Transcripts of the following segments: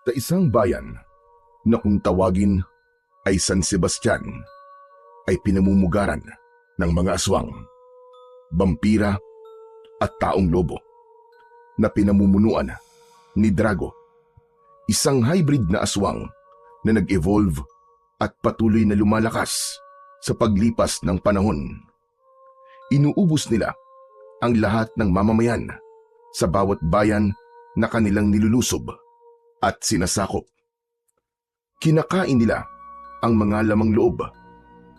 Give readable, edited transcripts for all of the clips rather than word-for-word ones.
Sa isang bayan na kung tawagin ay San Sebastian ay pinamumugaran ng mga aswang, bampira at taong lobo na pinamumunuan ni Drago, isang hybrid na aswang na nag-evolve at patuloy na lumalakas sa paglipas ng panahon. Inuubos nila ang lahat ng mamamayan sa bawat bayan na kanilang nilulusob at sinasakop. Kinakain nila ang mga lamang loob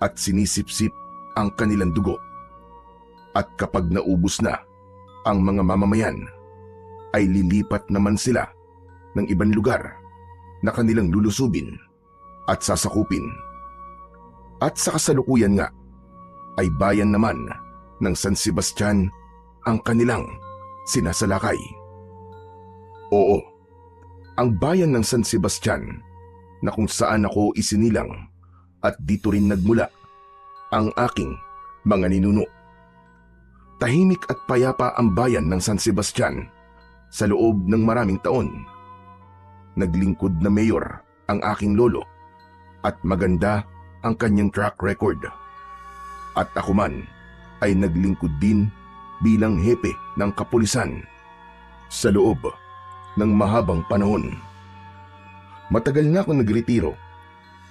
at sinisipsip ang kanilang dugo. At kapag naubos na ang mga mamamayan, ay lilipat naman sila ng ibang lugar na kanilang lulusubin at sasakupin. At sa kasalukuyan nga, ay bayan naman ng San Sebastian ang kanilang sinasalakay. Oo, ang bayan ng San Sebastian na kung saan ako isinilang at dito rin nagmula ang aking mga ninuno. Tahimik at payapa ang bayan ng San Sebastian sa loob ng maraming taon. Naglingkod na mayor ang aking lolo at maganda ang kanyang track record. At ako man ay naglingkod din bilang hepe ng kapulisan sa loob ng mahabang panahon. Matagal na akong nagretiro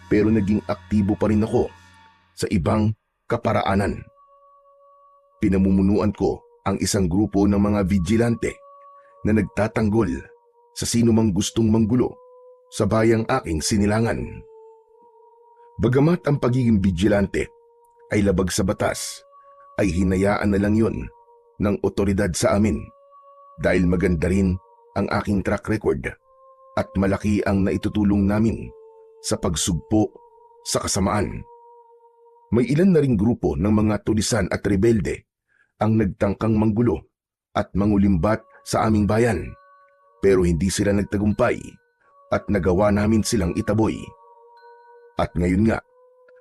pero naging aktibo pa rin ako sa ibang kaparaanan. Pinamumunuan ko ang isang grupo ng mga vigilante na nagtatanggol sa sino mang gustong manggulo sa bayang aking sinilangan. Bagamat ang pagiging vigilante ay labag sa batas, ay hinayaan na lang yon ng otoridad sa amin dahil maganda rin ang aking track record at malaki ang naitutulong namin sa pagsugpo sa kasamaan. May ilan na ring grupo ng mga tulisan at rebelde ang nagtangkang manggulo at mangulimbat sa aming bayan, pero hindi sila nagtagumpay at nagawa namin silang itaboy. At ngayon nga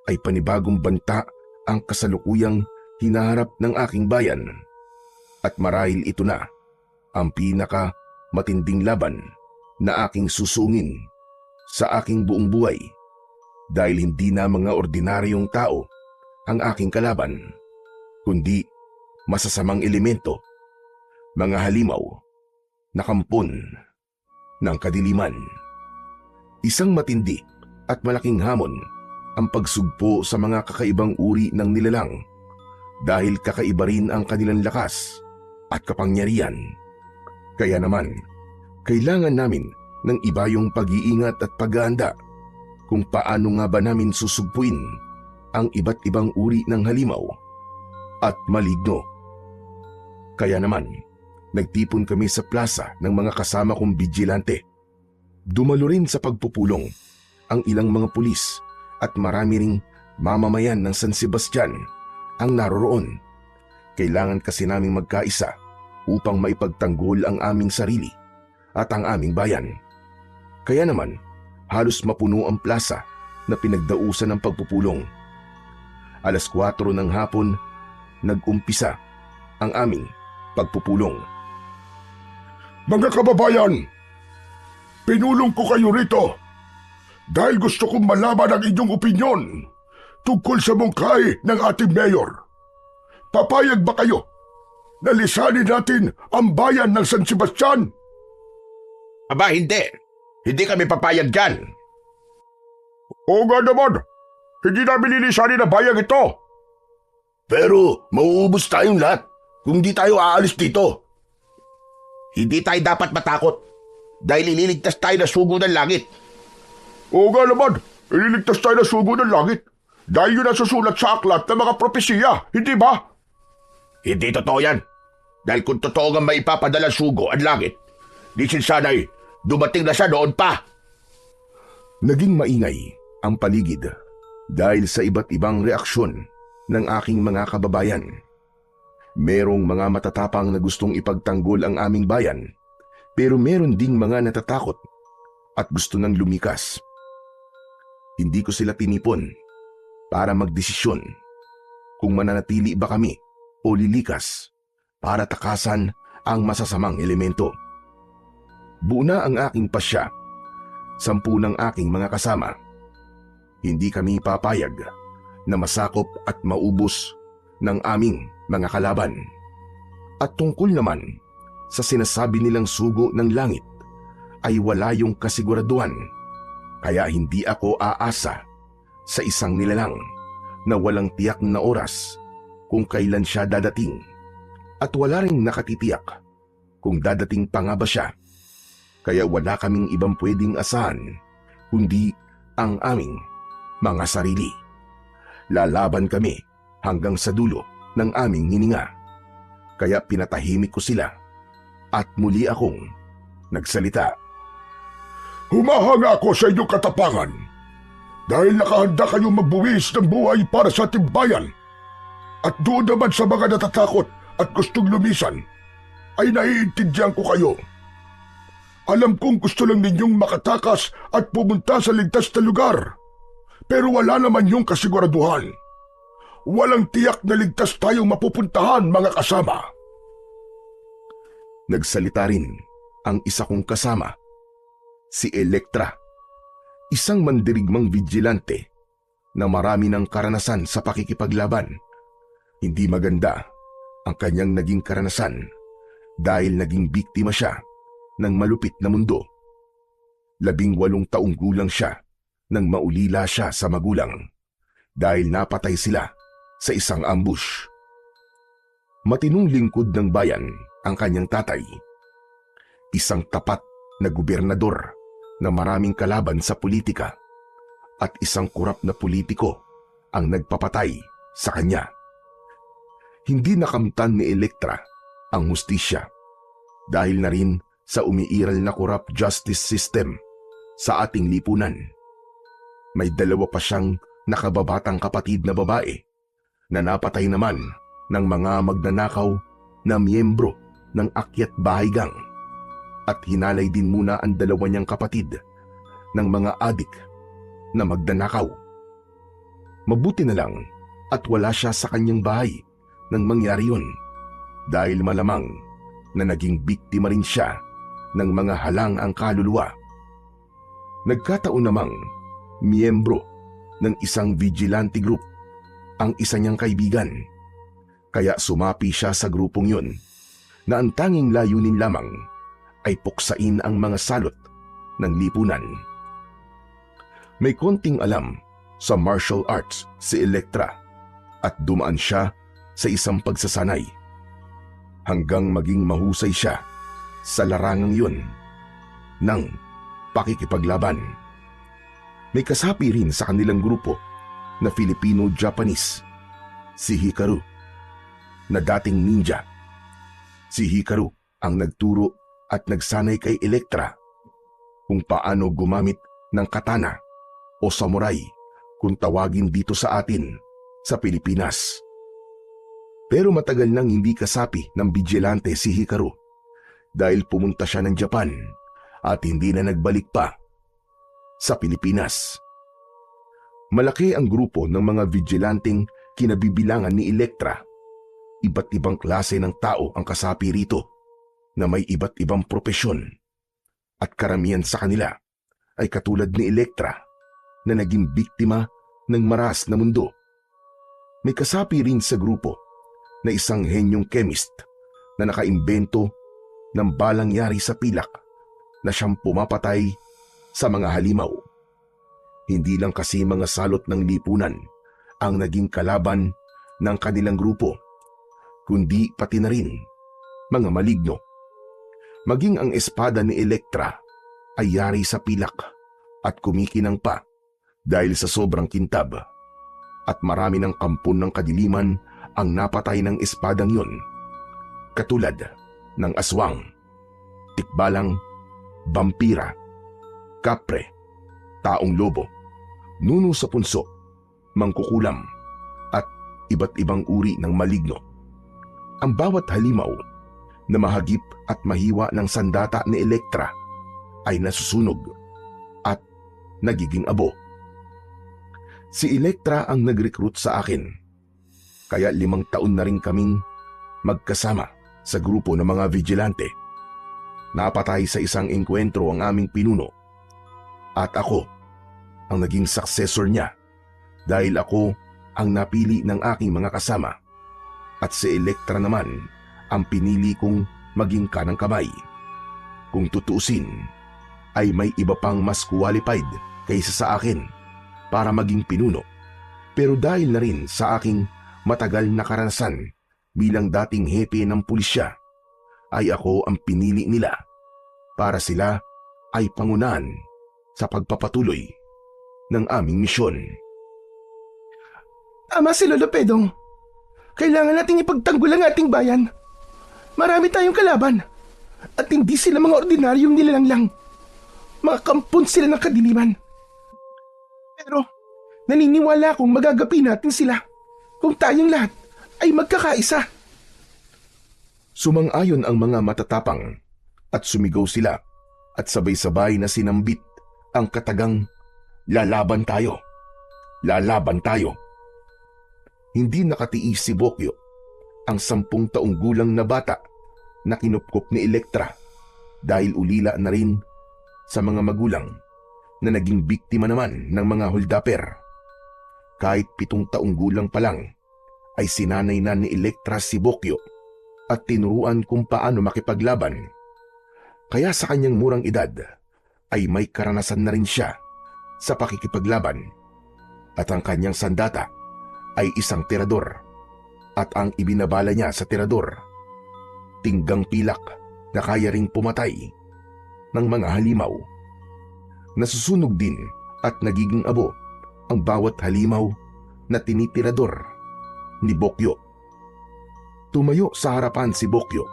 ay panibagong banta ang kasalukuyang hinaharap ng aking bayan. At marahil ito na ang pinaka matinding laban na aking susungin sa aking buong buhay dahil hindi na mga ordinaryong tao ang aking kalaban, kundi masasamang elemento, mga halimaw na kampon ng kadiliman. Isang matindi at malaking hamon ang pagsugpo sa mga kakaibang uri ng nilalang dahil kakaiba rin ang kanilang lakas at kapangyarihan. Kaya naman, kailangan namin ng iba yung pag-iingat at paghahanda kung paano nga ba namin susugpuin ang iba't ibang uri ng halimaw at maligno. Kaya naman, nagtipon kami sa plaza ng mga kasama kong vigilante. Dumalo rin sa pagpupulong ang ilang mga pulis at marami ring mamamayan ng San Sebastian ang naroroon. Kailangan kasi naming magkaisa upang maipagtanggol ang aming sarili at ang aming bayan. Kaya naman, halos mapuno ang plaza na pinagdausan ng pagpupulong. 4:00 ng hapon, nag-umpisa ang aming pagpupulong. Mga kababayan, pinulong ko kayo rito dahil gusto kong malaman ang inyong opinyon tungkol sa mungkahi ng ating mayor. Papayag ba kayo na lisanin natin ang bayan ng San Sebastian? Aba, hindi. Hindi kami papayag dyan. Oo nga naman, hindi namin lilisanin ang bayang ito. Pero mauubos tayong lahat kung di tayo aalis dito. Hindi tayo dapat matakot dahil ililigtas tayo na sugo ng langit. Oo nga naman, ililigtas tayo ng sugo ng langit dahil yun ang susulat sa aklat ng mga propesiya, hindi ba? Hindi totoo yan. Dahil kung totoo nga may ipapadala sugo ang langit, di sana'y dumating na siya noon pa. Naging maingay ang paligid dahil sa iba't ibang reaksyon ng aking mga kababayan. Merong mga matatapang na gustong ipagtanggol ang aming bayan, pero meron ding mga natatakot at gusto nang lumikas. Hindi ko sila tinipon para magdesisyon kung mananatili ba kami o lilikas para takasan ang masasamang elemento. Buo na ang aking pasya 10 ng aking mga kasama. Hindi kami papayag na masakop at maubos ng aming mga kalaban. At tungkol naman sa sinasabi nilang sugo ng langit ay wala yung kasiguraduhan, kaya hindi ako aasa sa isang nilalang na walang tiyak na oras kung kailan siya dadating at wala ring nakatitiyak kung dadating pa nga ba siya. Kaya wala kaming ibang pwedeng asahan kundi ang aming mga sarili. Lalaban kami hanggang sa dulo ng aming hininga. Kaya pinatahimik ko sila at muli akong nagsalita. Humahanga ako sa inyong katapangan dahil nakahanda kayong magbuwis ng buhay para sa ating bayan. At doon naman sa mga natatakot at gustong lumisan ay naiintindihan ko kayo. Alam kong gusto lang ninyong makatakas at pumunta sa ligtas na lugar. Pero wala naman yung kasiguraduhan. Walang tiyak na ligtas tayong mapupuntahan, mga kasama. Nagsalita rin ang isa kong kasama, si Elektra, isang mandirigmang vigilante na marami ng karanasan sa pakikipaglaban. Hindi maganda ang kanyang naging karanasan dahil naging biktima siya ng malupit na mundo. 18 taong gulang siya nang maulila siya sa magulang dahil napatay sila sa isang ambush. Matinong lingkod ng bayan ang kanyang tatay. Isang tapat na gobernador na maraming kalaban sa politika at isang kurap na politiko ang nagpapatay sa kanya. Hindi nakamtan ni Elektra ang hustisya dahil na rin sa umiiral na corrupt justice system sa ating lipunan. May 2 pa siyang nakababatang kapatid na babae na napatay naman ng mga magnanakaw na miyembro ng Akyat Bahay Gang at hinalay din muna ang 2 niyang kapatid ng mga adik na magnanakaw. Mabuti na lang at wala siya sa kanyang bahay nang mangyari yun dahil malamang na naging biktima rin siya ng mga halang ang kaluluwa. Nagkataon namang miyembro ng isang vigilante group ang isa niyang kaibigan, kaya sumapi siya sa grupong yun na ang tanging layunin lamang ay puksain ang mga salot ng lipunan. May konting alam sa martial arts si Elektra at dumaan siya sa isang pagsasanay hanggang maging mahusay siya sa larangang yun ng pakikipaglaban. May kasapi rin sa kanilang grupo na Filipino-Japanese, si Hikaru, na dating ninja. Si Hikaru ang nagturo at nagsanay kay Elektra kung paano gumamit ng katana o samurai kung tawagin dito sa atin sa Pilipinas. Pero matagal nang hindi kasapi ng vigilante si Hikaru dahil pumunta siya ng Japan at hindi na nagbalik pa sa Pilipinas. Malaki ang grupo ng mga vigilanteng kinabibilangan ni Elektra. Iba't ibang klase ng tao ang kasapi rito na may iba't ibang propesyon at karamihan sa kanila ay katulad ni Elektra na naging biktima ng maras na mundo. May kasapi rin sa grupo na isang henyong chemist na nakaimbento ng balang yari sa pilak na siyang pumapatay sa mga halimaw. Hindi lang kasi mga salot ng lipunan ang naging kalaban ng kanilang grupo, kundi pati na rin mga maligno. Maging ang espada ni Elektra ay yari sa pilak at kumikinang pa dahil sa sobrang kintab. At marami ng kampon ng kadiliman ang napatay ng espadang yun, katulad ng aswang, tikbalang, vampira, kapre, taong lobo, nuno sa punso, mangkukulam, at iba't ibang uri ng maligno. Ang bawat halimaw na mahagip at mahiwa ng sandata ni Elektra ay nasusunog at nagiging abo. Si Elektra ang nag-recruit sa akin, kaya 5 taon na rin kaming magkasama sa grupo ng mga vigilante. Napatay sa isang engkwentro ang aming pinuno. At ako ang naging successor niya dahil ako ang napili ng aking mga kasama at si Elektra naman ang pinili kong maging kanang kamay. Kung tutuusin, ay may iba pang mas qualified kaysa sa akin para maging pinuno. Pero dahil na rin sa aking matagal na karanasan bilang dating hepe ng pulisya, ay ako ang pinili nila para sila ay pangunahan sa pagpapatuloy ng aming misyon. Tama si Lolo Pedong. Kailangan nating ipagtanggol ang ating bayan. Marami tayong kalaban. At hindi sila mga ordinaryong nilalang lang. Mga kampon sila ng kadiliman. Pero naniniwala akong magagapi natin sila kung tayong lahat ay magkakaisa. Sumang-ayon ang mga matatapang at sumigaw sila at sabay-sabay na sinambit ang katagang "Lalaban tayo! Lalaban tayo!" Hindi nakatiis si Bokyo, ang 10 taong gulang na bata na kinupkop ni Elektra dahil ulila na rin sa mga magulang na naging biktima naman ng mga holdapper. Kahit 7 taong gulang pa lang ay sinanay na ni Elektra si Bokyo at tinuruan kung paano makipaglaban. Kaya sa kanyang murang edad ay may karanasan na rin siya sa pakikipaglaban at ang kanyang sandata ay isang tirador at ang ibinabala niya sa tirador, tinggang pilak na kaya ring pumatay ng mga halimaw. Nasusunog din at nagiging abo ang bawat halimaw na tinitirador ni Bokyo. Tumayo sa harapan si Bokyo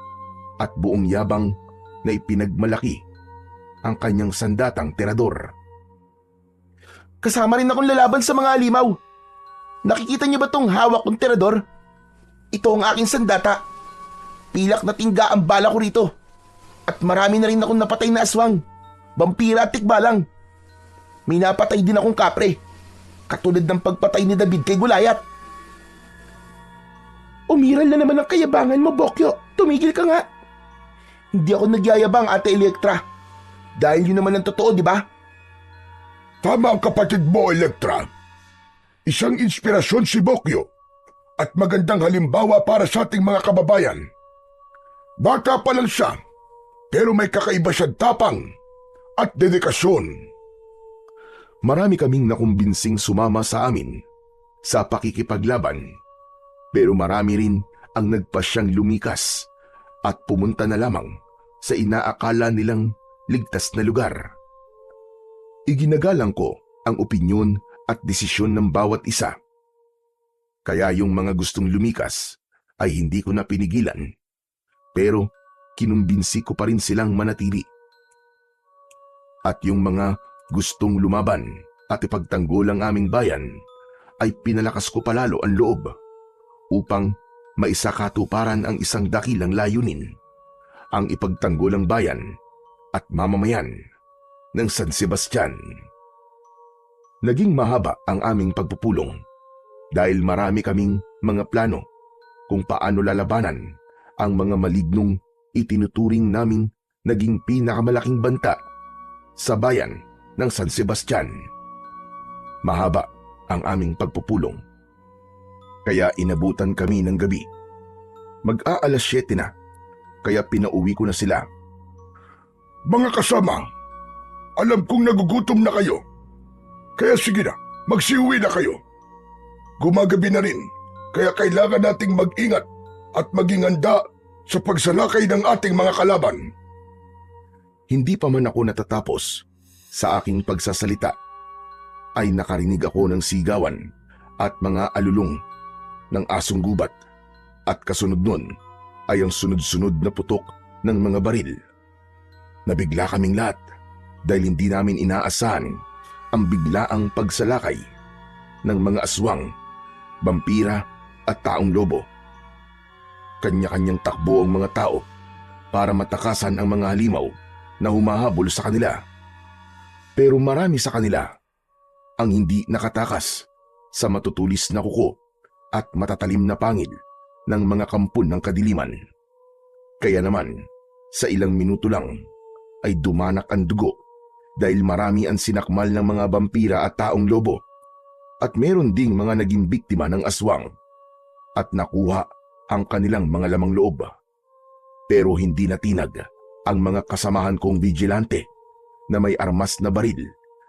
at buong yabang na ipinagmalaki ang kanyang sandatang tirador. Kasama rin akong lalaban sa mga halimaw. Nakikita niyo ba tong hawak kong tirador? Ito ang aking sandata. Pilak na tingga ang bala ko rito. At marami na rin akong napatay na aswang, vampira at tikbalang. May napatay din akong kapre, katulad ng pagpatay ni David kay Gulayat. Umiral na naman ang kayabangan mo, Bokyo. Tumigil ka nga. Hindi ako nagyayabang, Ate Elektra. Dahil yun naman ang totoo, di ba? Tama ang kapatid mo, Elektra. Isang inspirasyon si Bokyo at magandang halimbawa para sa ating mga kababayan. Bata pa lang siya, pero may kakaiba siyang tapang at dedikasyon. Marami kaming nakumbinsing sumama sa amin sa pakikipaglaban, pero marami rin ang nagpasyang lumikas at pumunta na lamang sa inaakala nilang ligtas na lugar. Iginagalang ko ang opinyon at desisyon ng bawat isa. Kaya yung mga gustong lumikas ay hindi ko na pinigilan, pero kinumbinsi ko pa rin silang manatili. At yung mga gustong lumaban at ipagtanggol ang aming bayan ay pinalakas ko palalo ang loob upang maisakatuparan ang isang dakilang layunin, ang ipagtanggol ang bayan at mamamayan ng San Sebastian. Naging mahaba ang aming pagpupulong dahil marami kaming mga plano kung paano lalabanan ang mga malignong itinuturing naming naging pinakamalaking banta sa bayan ng San Sebastian. Mahaba ang aming pagpupulong. Kaya inabutan kami ng gabi. Mag-aalas 7 na, kaya pinauwi ko na sila. Mga kasama, alam kong nagugutom na kayo. Kaya sige na, magsiuwi na kayo. Gumagabi na rin, kaya kailangan nating mag-ingat at maging handa sa pagsalakay ng ating mga kalaban. Hindi pa man ako natatapos sa aking pagsasalita, ay nakarinig ako ng sigawan at mga alulong ng asong gubat, at kasunod nun ay ang sunod-sunod na putok ng mga baril. Nabigla kaming lahat dahil hindi namin inaasahan ang biglaang pagsalakay ng mga aswang, vampira at taong lobo. Kanya-kanyang takbo ang mga tao para matakasan ang mga halimaw na humahabol sa kanila. Pero marami sa kanila ang hindi nakatakas sa matutulis na kuko at matatalim na pangil ng mga kampon ng kadiliman. Kaya naman, sa ilang minuto lang ay dumanak ang dugo dahil marami ang sinakmal ng mga vampira at taong lobo at meron ding mga naging biktima ng aswang at nakuha ang kanilang mga lamang loob. Pero hindi natinag ang mga kasamahan kong vigilante na may armas na baril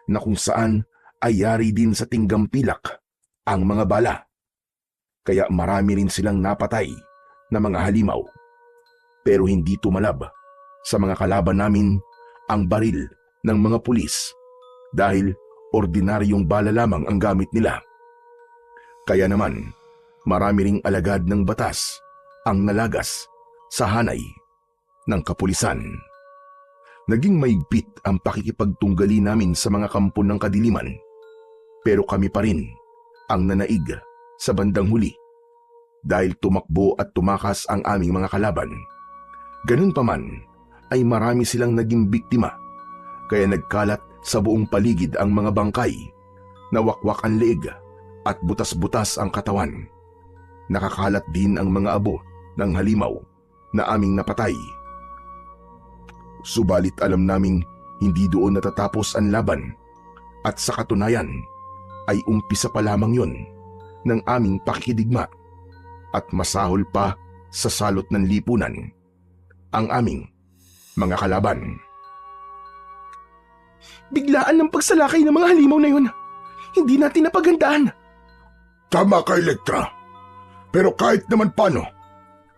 na kung saan ay yari din sa tinggampilak ang mga bala. Kaya marami rin silang napatay na mga halimaw. Pero hindi tumalab sa mga kalaban namin ang baril ng mga pulis dahil ordinaryong bala lamang ang gamit nila. Kaya naman, marami ring alagad ng batas ang nalagas sa hanay ng kapulisan. Naging maigpit ang pakikipagtunggali namin sa mga kampo ng kadiliman, pero kami pa rin ang nanaig sa bandang huli dahil tumakbo at tumakas ang aming mga kalaban. Ganun pa man ay marami silang naging biktima, kaya nagkalat sa buong paligid ang mga bangkay, nawakwak ang leeg at butas-butas ang katawan. Nakakalat din ang mga abo ng halimaw na aming napatay. Subalit alam naming hindi doon natatapos ang laban at sa katunayan ay umpisa pa lamang yon ng aming pakikidigma at masahol pa sa salot ng lipunan ang aming mga kalaban. Biglaan ng pagsalakay ng mga halimaw na yun. Hindi natin napagandaan. Tama ka, Elektra. Pero kahit naman paano,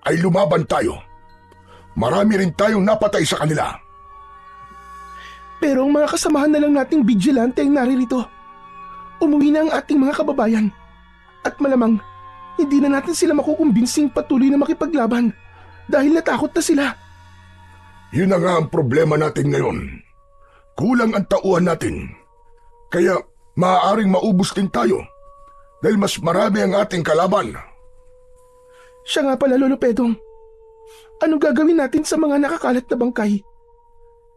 ay lumaban tayo. Marami rin tayong napatay sa kanila. Pero ang mga kasamahan na lang nating vigilante ang naririto. Umuwi na ang ating mga kababayan. At malamang, hindi na natin sila makukumbinsing patuloy na makipaglaban dahil natakot na sila. Yun na nga ang problema natin ngayon. Kulang ang tauhan natin. Kaya maaaring maubos din tayo dahil mas marami ang ating kalaban. Siya nga pala, Lolo Pedong. Anong gagawin natin sa mga nakakalat na bangkay?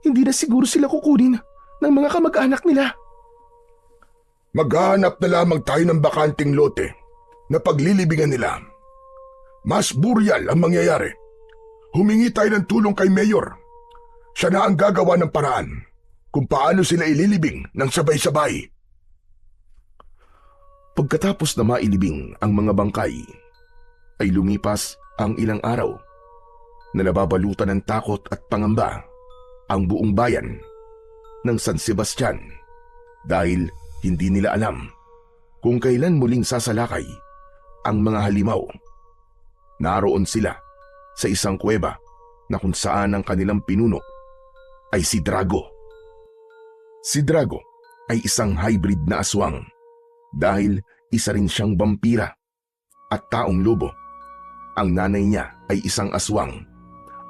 Hindi na siguro sila kukunin ng mga kamag-anak nila. Maghahanap na lamang tayo ng bakanting lote na paglilibingan nila. Mas buryal ang mangyayari. Humingi tayo ng tulong kay Mayor. Siya na ang gagawa ng paraan kung paano sila ililibing ng sabay-sabay. Pagkatapos na mailibing ang mga bangkay, ay lumipas ang ilang araw na nababalutan ng takot at pangamba ang buong bayan ng San Sebastian dahil hindi nila alam kung kailan muling sasalakay ang mga halimaw. Naroon sila sa isang kuweba na kung saan ang kanilang pinuno ay si Drago. Si Drago ay isang hybrid na aswang dahil isa rin siyang vampira at taong lobo. Ang nanay niya ay isang aswang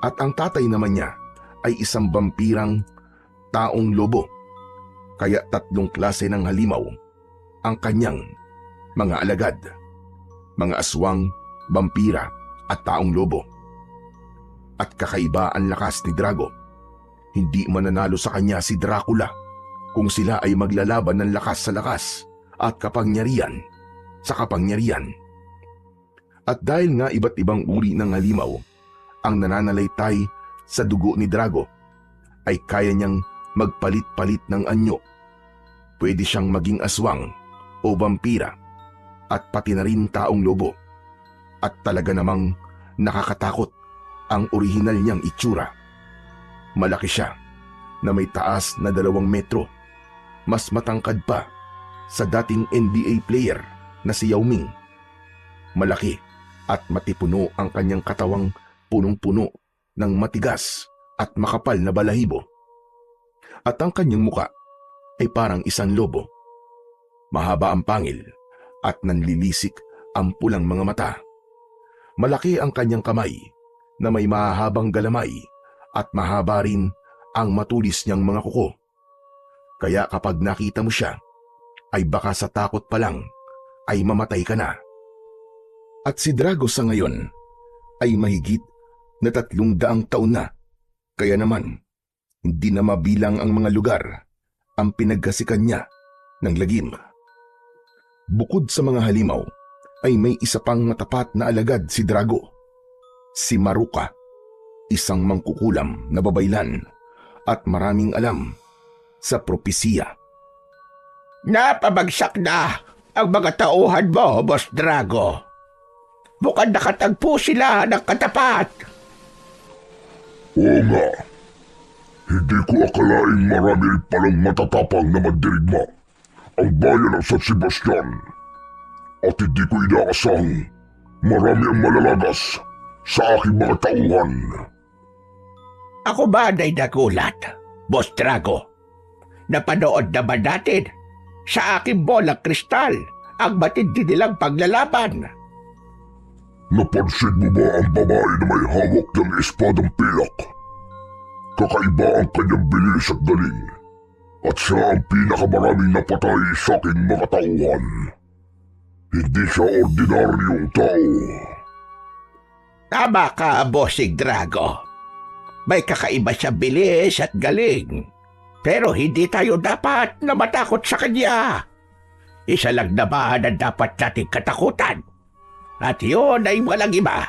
at ang tatay naman niya ay isang vampirang taong lobo. Kaya 3 klase ng halimaw ang kanyang mga alagad. Mga aswang, vampira at taong lobo. At kakaiba ang lakas ni Drago. Hindi mananalo sa kanya si Dracula kung sila ay maglalaban ng lakas sa lakas at kapangyarihan sa kapangyarihan. At dahil nga iba't ibang uri ng halimaw ang nananalaytay sa dugo ni Drago, ay kaya niyang magpalit-palit ng anyo. Pwede siyang maging aswang o vampira at pati na rin taong lobo. At talaga namang nakakatakot ang orihinal niyang itsura. Malaki siya na may taas na 2 metro. Mas matangkad pa sa dating NBA player na si Yao Ming. Malaki at matipuno ang kanyang katawang punong-puno ng matigas at makapal na balahibo. At ang kanyang muka ay parang isang lobo. Mahaba ang pangil at nanlilisik ang pulang mga mata. Malaki ang kanyang kamay na may mahahabang galamay at mahaba rin ang matulis niyang mga kuko. Kaya kapag nakita mo siya, ay baka sa takot pa lang ay mamatay ka na. At si Drago sa ngayon ay mahigit na 300 taon na. Kaya naman, hindi na mabilang ang mga lugar ang pinagkasikan niya ng lagim. Bukod sa mga halimaw, ay may isa pang matapat na alagad si Drago. Si Maruka, isang mangkukulam na babaylan at maraming alam. sa propesiya. Napabagsak na ang mga tauhan mo, Boss Drago. Mukhang nakatagpo sila ng katapat. Oo nga. Hindi ko akalaing marami rin palang matatapang na mandirigma ang bayan ng San Sebastian. At hindi ko inaasang marami ang malalagas sa aking mga tauhan. Ako ba na'y nagulat, Boss Drago? Napanood naman natin sa aking bolang kristal ang matindi nilang paglalaban. Napansin mo ba ang babae na may hawak ng espadang pilak? Kakaiba ang kanyang bilis at galing. At siya ang pinakamaraming napatay sa aking mga tauhan. Hindi siya ordinaryong tao. Tama ka, Bossing Drago. May kakaiba siya bilis at galing. Pero hindi tayo dapat na matakot sa kanya. Isa lang naman ang dapat nating katakutan. At yun ay walang iba,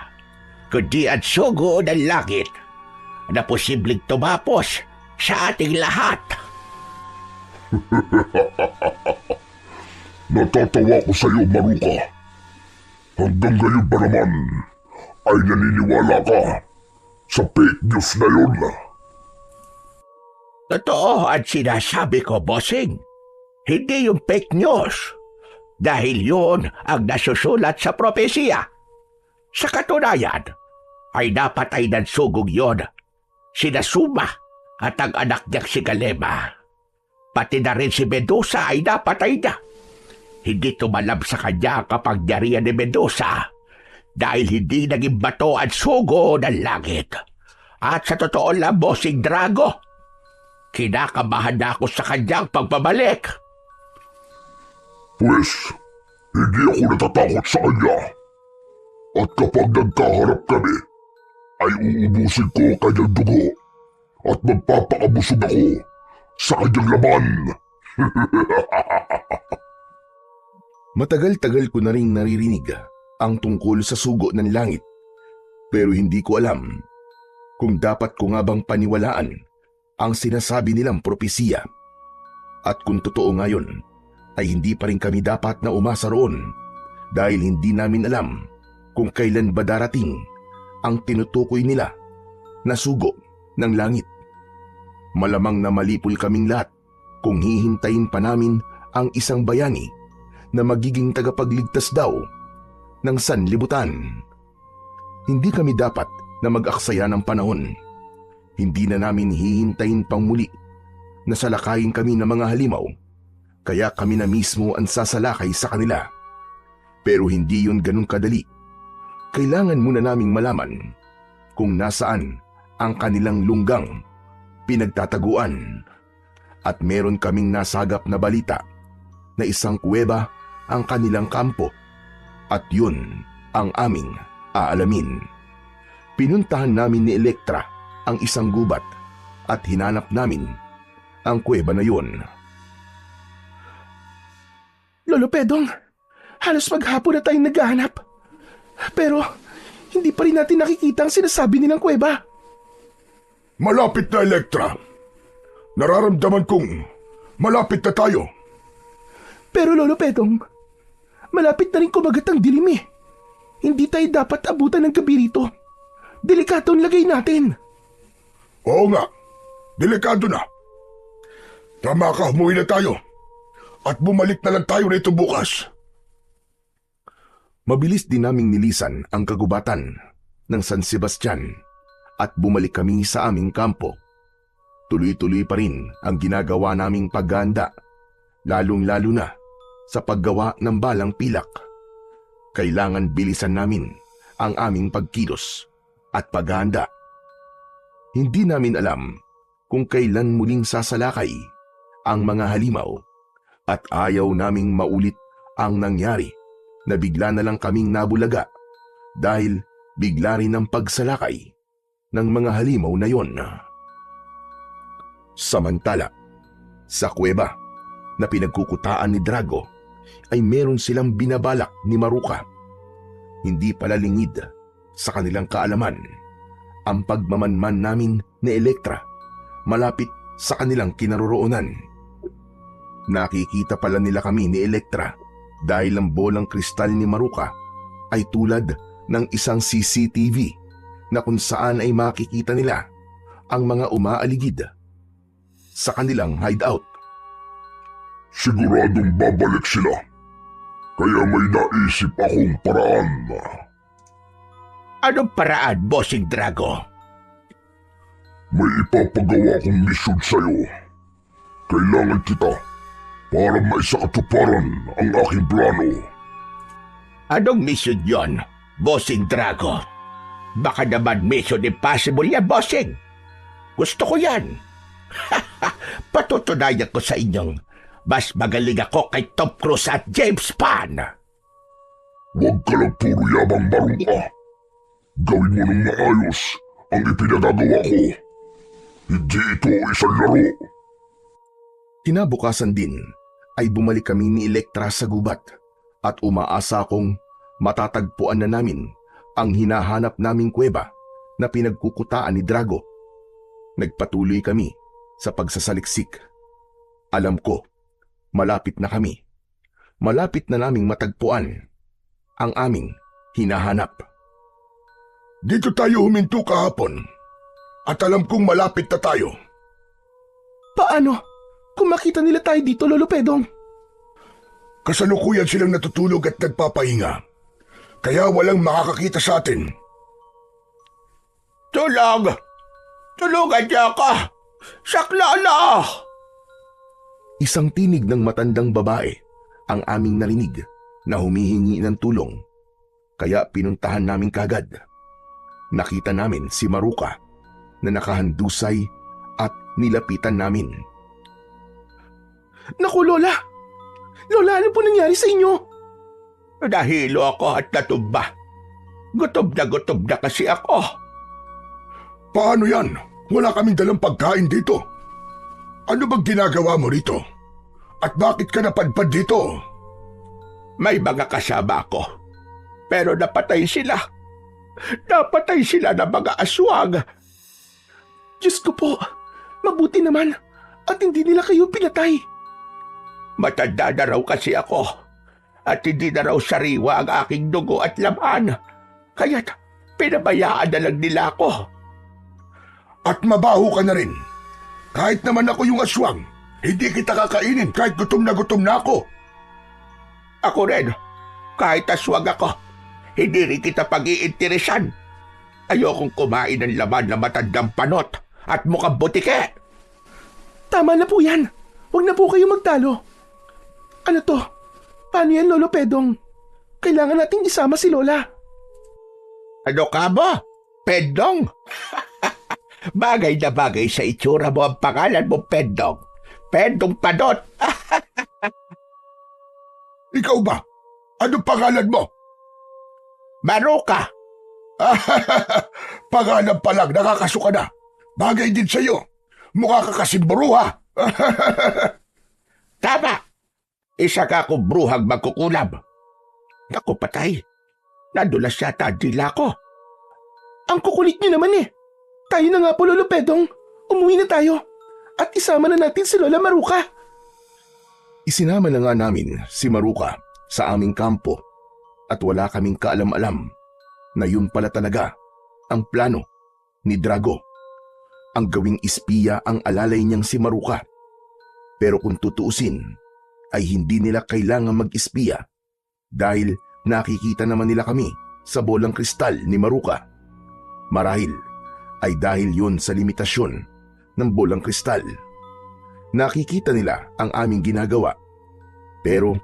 kundi ang sugo ng langit na posibleng tumapos sa ating lahat. Natatawa ko sa iyo, Maruka. Hanggang ngayon ba naman ay naniniwala ka sa fake news na yun? Totoo ang sinasabi ko, Bossing. Hindi yung fake news. Dahil yun ang nasusulat sa propesiya. Sa katunayan, ay napatay ng sugong yon sina Suma at ang anak niyang si Galema. Pati na rin si Medusa ay napatay niya. Hindi tumalab sa kanya ang kapangyarihan ni Medusa dahil hindi naging bato ang sugo ng langit. At sa totoo lang, Bossing Drago, kinakabahan na ako sa kanyang pagbabalik. Pwes, hindi ako natatakot sa kanya. At kapag nagkaharap kami, ay uubusin ko kanyang dugo at magpapakabusog ako sa kanyang laman. Matagal-tagal ko na rin naririnig ang tungkol sa sugo ng langit, pero hindi ko alam kung dapat ko nga bang paniwalaan ang sinasabi nilang propesiya. At kung totoo nga yun, ay hindi pa rin kami dapat na umasa roon dahil hindi namin alam kung kailan ba darating ang tinutukoy nila na sugo ng langit. Malamang na malipol kaming lahat kung hihintayin pa namin ang isang bayani na magiging tagapagligtas daw ng sanlibutan. Hindi kami dapat na mag-aksaya ng panahon. Hindi na namin hihintayin pang muli na salakayin kami ng mga halimaw. Kaya kami na mismo ang sasalakay sa kanila. Pero hindi yun ganun kadali. Kailangan muna naming malaman kung nasaan ang kanilang lunggang pinagtataguan. At meron kaming nasagap na balita na isang kuweba ang kanilang kampo. At yun ang aming aalamin. Pinuntahan namin ni Elektra ang isang gubat at hinanap namin ang kuweba na yun. Lolo Pedong, halos maghapon na tayong naghahanap. Pero hindi pa rin natin nakikita ang sinasabi nilang kuweba. Malapit na, Elektra. Nararamdaman kong malapit na tayo. Pero Lolo Pedong, malapit na rin kumagat ang dilim eh. Hindi tayo dapat abutan ng gabi rito. Delikado ang lagay natin. Oo nga, delikado na. Tama ka, umuwi na tayo. At bumalik na lang tayo rito bukas. Mabilis din naming nilisan ang kagubatan ng San Sebastian at bumalik kami sa aming kampo. Tuloy-tuloy pa rin ang ginagawa naming paghahanda, lalong-lalo na sa paggawa ng balang pilak. Kailangan bilisan namin ang aming pagkilos at paghahanda. Hindi namin alam kung kailan muling sasalakay ang mga halimaw. At ayaw naming maulit ang nangyari na bigla na lang kaming nabulaga dahil bigla rin ang pagsalakay ng mga halimaw na yon. Samantala, sa kuweba na pinagkukutaan ni Drago ay meron silang binabalak ni Maruka. Hindi pala lingid sa kanilang kaalaman ang pagmamanman namin ni Elektra malapit sa kanilang kinaroroonan. Nakikita pala nila kami ni Elektra dahil ang bolang kristal ni Maruka ay tulad ng isang CCTV na kung saan ay makikita nila ang mga umaaligid sa kanilang hideout. Siguradong babalik sila. Kaya may naisip akong paraan. Anong paraan, Bossing Drago? May ipapagawa kong misyon sa'yo. Kailangan kita para maisakatuparan ang aking plano. Anong mission yon, Bossing Drago? Baka naman mission impossible yan, Bossing. Gusto ko yan. Patutunayan ko sa inyong mas magaling ako kay Tom Cruise at James Bond. Huwag ka lang puro yabang, Maruka. Gawin mo ng maayos ang ipinagagawa ko. Hindi ito isang laro. Kinabukasan din ay bumalik kami ni Elektra sa gubat at umaasa akong matatagpuan na namin ang hinahanap naming kuweba na pinagkukutaan ni Drago. Nagpatuloy kami sa pagsasaliksik. Alam ko, malapit na kami. Malapit na naming matagpuan ang aming hinahanap. Dito tayo huminto kahapon. At alam kong malapit na tayo. Paano? Kung makita nila tayo dito, Lolo Pedong. Kasalukuyan silang natutulog at nagpapahinga. Kaya walang makakakita sa atin. Tulog! Tulungan niya ako! Sakla na! Isang tinig ng matandang babae ang aming narinig na humihingi ng tulong. Kaya pinuntahan namin kagad. Nakita namin si Maruka na nakahandusay at nilapitan namin. Naku, Lola! Lola, ano po nangyari sa inyo? Nahilo ako at natumba. Gutom na kasi ako. Paano yan? Wala kaming dalang pagkain dito. Ano bang ginagawa mo rito? At bakit ka napadpad dito? May mga kasama ako. Pero napatay sila. Napatay sila ng mga aswang. Diyos ko po, mabuti naman at hindi nila kayo pinatay. Matanda na raw kasi ako at hindi na raw sariwa ang aking dugo at laman. Kaya't pinabayaan na lang nila ako. At mabaho ka na rin. Kahit naman ako yung aswang, hindi kita kakainin kahit gutom na ako. Ako rin, kahit aswang ako, hindi rin kita pag-iinteresan. Ayokong kumain ng laman na matandang panot at mukhang butike. Tama na po yan. Huwag na po kayo magtalo. Ano to? Paano yan, Lolo Pedong? Kailangan nating isama si Lola. Ano ka ba? Pendong? Bagay na bagay sa itsura mo ang pangalan mo, Pendong. Pendong Panot. Ikaw ba? Anong pangalan mo? Maruka. Pangalan pa lang, nakakasuka na. Bagay din sa'yo. Mukha ka kasing bruha. Tama. Isa ka akong bruhang magkukulab. Naku, patay. Nadulas yata ang dila ko. Ang kukulit niyo naman eh. Tayo na nga po, Lolo Pedong. Umuwi na tayo. At isama na natin si Lola Maruka. Isinama na nga namin si Maruka sa aming kampo at wala kaming kaalam-alam na yun pala talaga ang plano ni Drago. Ang gawing espiya ang alalay niyang si Maruka. Pero kung tutuusin, ay hindi nila kailangan mag-espiya dahil nakikita naman nila kami sa bolang kristal ni Maruka. Marahil ay dahil yun sa limitasyon ng bolang kristal. Nakikita nila ang aming ginagawa pero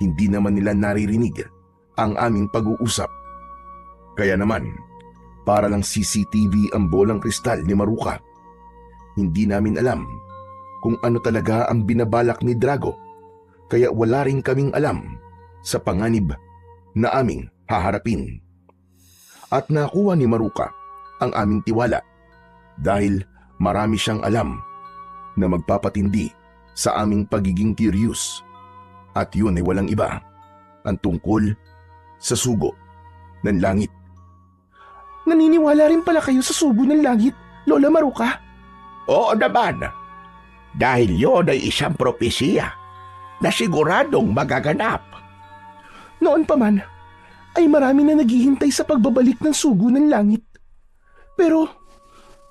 hindi naman nila naririnig ang aming pag-uusap. Kaya naman, para lang CCTV ang bolang kristal ni Maruka. Hindi namin alam kung ano talaga ang binabalak ni Drago kaya wala rin kaming alam sa panganib na aming haharapin. At nakuha ni Maruka ang aming tiwala dahil marami siyang alam na magpapatindi sa aming pagiging curious. At yun ay walang iba, ang tungkol sa sugo ng langit. Naniniwala rin pala kayo sa sugo ng langit, Lola Maruka? Oo naman. Dahil yon ay isang propesiya na siguradong magaganap. Noon pa man, ay marami na naghihintay sa pagbabalik ng sugo ng langit. Pero,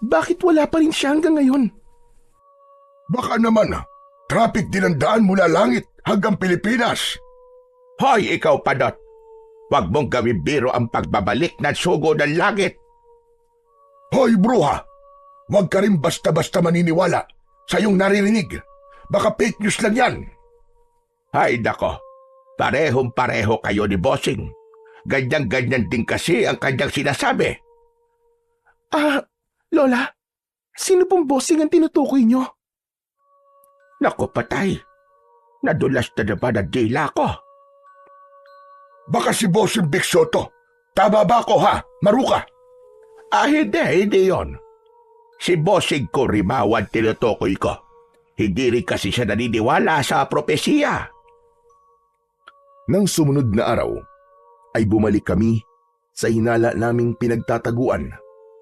bakit wala pa rin siya hanggang ngayon? Baka naman, traffic din ang daan mula langit hanggang Pilipinas. Hoy, ikaw Padot! Huwag mong gawin biro ang pagbabalik ng sugo ng langit. Hoy, bruha! Huwag ka rin basta-basta maniniwala sa iyong naririnig. Baka fake news lang yan. Ay nako, parehong-pareho kayo ni Bossing. Ganyan-ganyan din kasi ang kanyang sinasabi. Lola, sino pong bossing ang tinutukoy nyo? Naku patay, nadulas na naman ang dila ko. Baka si Bossing Big Soto. Tama ba ako ha, Maruka? Hindi yon. Si Bossing Kurimawan tinutukoy ko. Hindi rin kasi siya naniniwala sa propesiya. Nang sumunod na araw, ay bumalik kami sa hinala naming pinagtataguan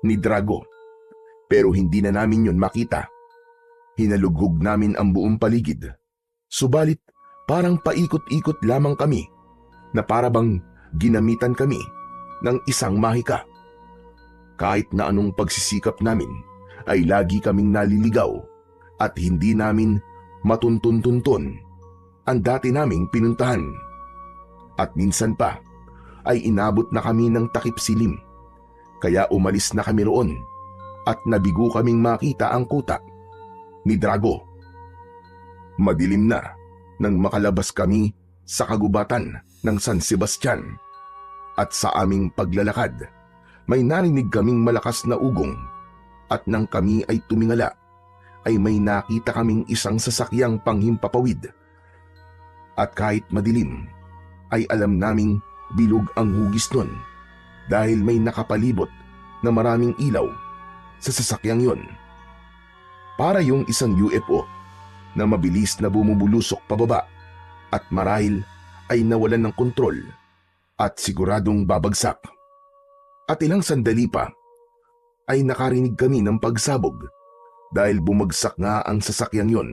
ni Drago. Pero hindi na namin yon makita. Hinalughog namin ang buong paligid. Subalit parang paikot-ikot lamang kami na parabang ginamitan kami ng isang mahika. Kahit na anong pagsisikap namin ay lagi kaming naliligaw at hindi namin matuntun-tuntun ang dati naming pinuntahan. At minsan pa ay inabot na kami ng takip silim, kaya umalis na kami roon at nabigo kaming makita ang kuta ni Drago. Madilim na nang makalabas kami sa kagubatan ng San Sebastian at sa aming paglalakad may narinig kaming malakas na ugong at nang kami ay tumingala ay may nakita kaming isang sasakyang panghimpapawid. At kahit madilim ay alam naming bilog ang hugis nun dahil may nakapalibot na maraming ilaw sa sasakyang yon. Para yung isang UFO na mabilis na bumubulusok pababa at marahil ay nawalan ng kontrol at siguradong babagsak. At ilang sandali pa ay nakarinig kami ng pagsabog dahil bumagsak nga ang sasakyang yon.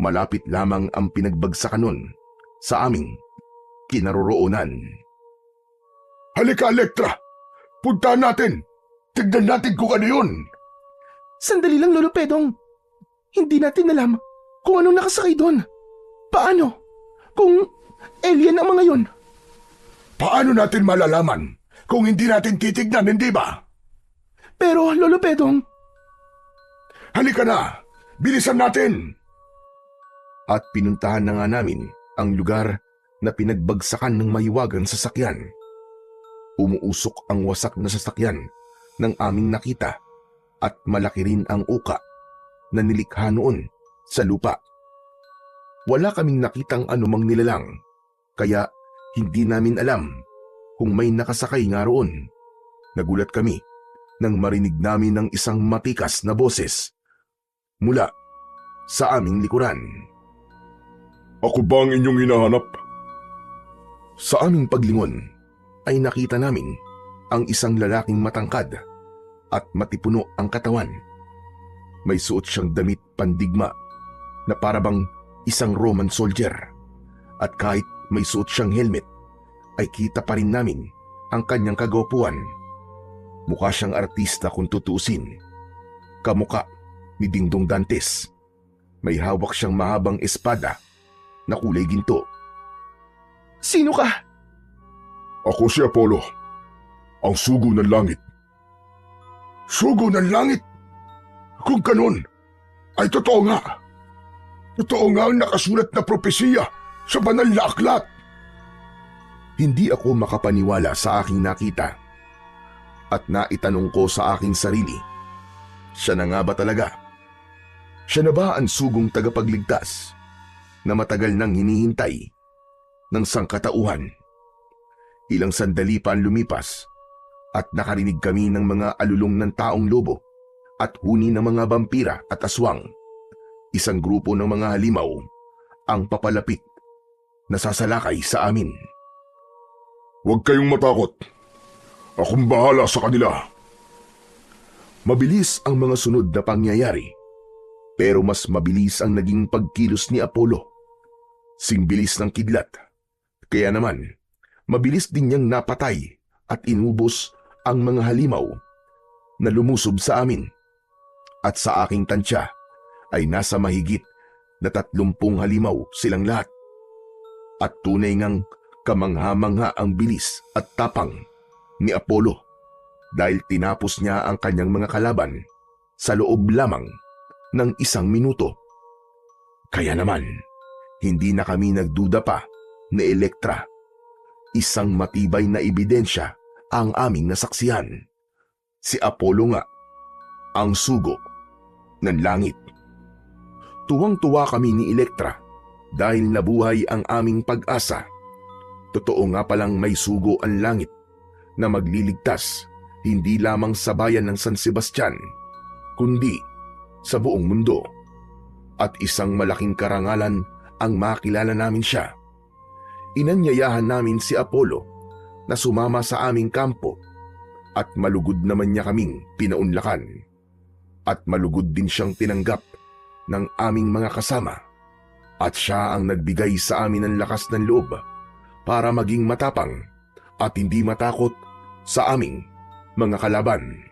Malapit lamang ang pinagbagsakan nun sa aming kinaroroonan. Halika, Elektra! Puntahan natin! Tignan natin kung ano yun! Sandali lang, Lolo Pedong. Hindi natin alam kung anong nakasakay doon. Paano? Kung alien ang mga yon? Paano natin malalaman kung hindi natin titignan, hindi ba? Pero, Lolo Pedong, Halika na! Bilisan natin! At pinuntahan na nga namin ang lugar na pinagbagsakan ng mahiwagang sasakyan. Umuusok ang wasak na sasakyan ng aming nakita at malaki rin ang uka na nilikha noon sa lupa. Wala kaming nakitang anumang nilalang, kaya hindi namin alam kung may nakasakay nga roon. Nagulat kami nang marinig namin ng isang matikas na boses mula sa aming likuran. Ako ba ang inyong hinahanap? Sa aming paglingon ay nakita namin ang isang lalaking matangkad at matipuno ang katawan. May suot siyang damit pandigma na parabang isang Roman soldier at kahit may suot siyang helmet ay kita pa rin namin ang kanyang kagwapuan. Mukha siyang artista kung tutuusin. Kamukha ni Dingdong Dantes. May hawak siyang mahabang espada na kulay ginto. sino ka? Ako si Apollo, ang sugo ng langit. Sugo ng langit? Kung ganun, ay totoo nga. Totoo nga ang nakasulat na propesiya sa banal na aklat. Hindi ako makapaniwala sa aking nakita. At naitanong ko sa aking sarili, siya na nga ba talaga? Siya na ba ang sugong tagapagligtas na matagal nang hinihintay ng sangkatauhan? Ilang sandali pa ang lumipas at nakarinig kami ng mga alulong ng taong lobo at huni ng mga vampira at aswang. Isang grupo ng mga halimaw ang papalapit na sasalakay sa amin. Huwag kayong matakot. Akong bahala sa kanila. Mabilis ang mga sunod na pangyayari. Pero mas mabilis ang naging pagkilos ni Apollo. Singbilis ng kidlat. Kaya naman, mabilis din niyang napatay at inubos ang mga halimaw na lumusob sa amin. At sa aking tansya ay nasa mahigit na 30 halimaw silang lahat. At tunay ngang kamangha-mangha ang bilis at tapang ni Apollo dahil tinapos niya ang kanyang mga kalaban sa loob lamang ng 1 minuto. Kaya naman, hindi na kami nagduda pa ni Elektra. Isang matibay na ebidensya ang aming nasaksihan. Si Apollo nga, ang sugo ng langit. Tuwang-tuwa kami ni Elektra dahil nabuhay ang aming pag-asa. Totoo nga palang may sugo ang langit na magliligtas hindi lamang sa bayan ng San Sebastian, kundi sa buong mundo. At isang malaking karangalan ang makilala namin siya. Inanyayahan namin si Apollo na sumama sa aming kampo at malugod naman niya kaming pinaunlakan. At malugod din siyang tinanggap ng aming mga kasama. At siya ang nagbigay sa amin ng lakas ng loob para maging matapang at hindi matakot sa aming mga kalaban.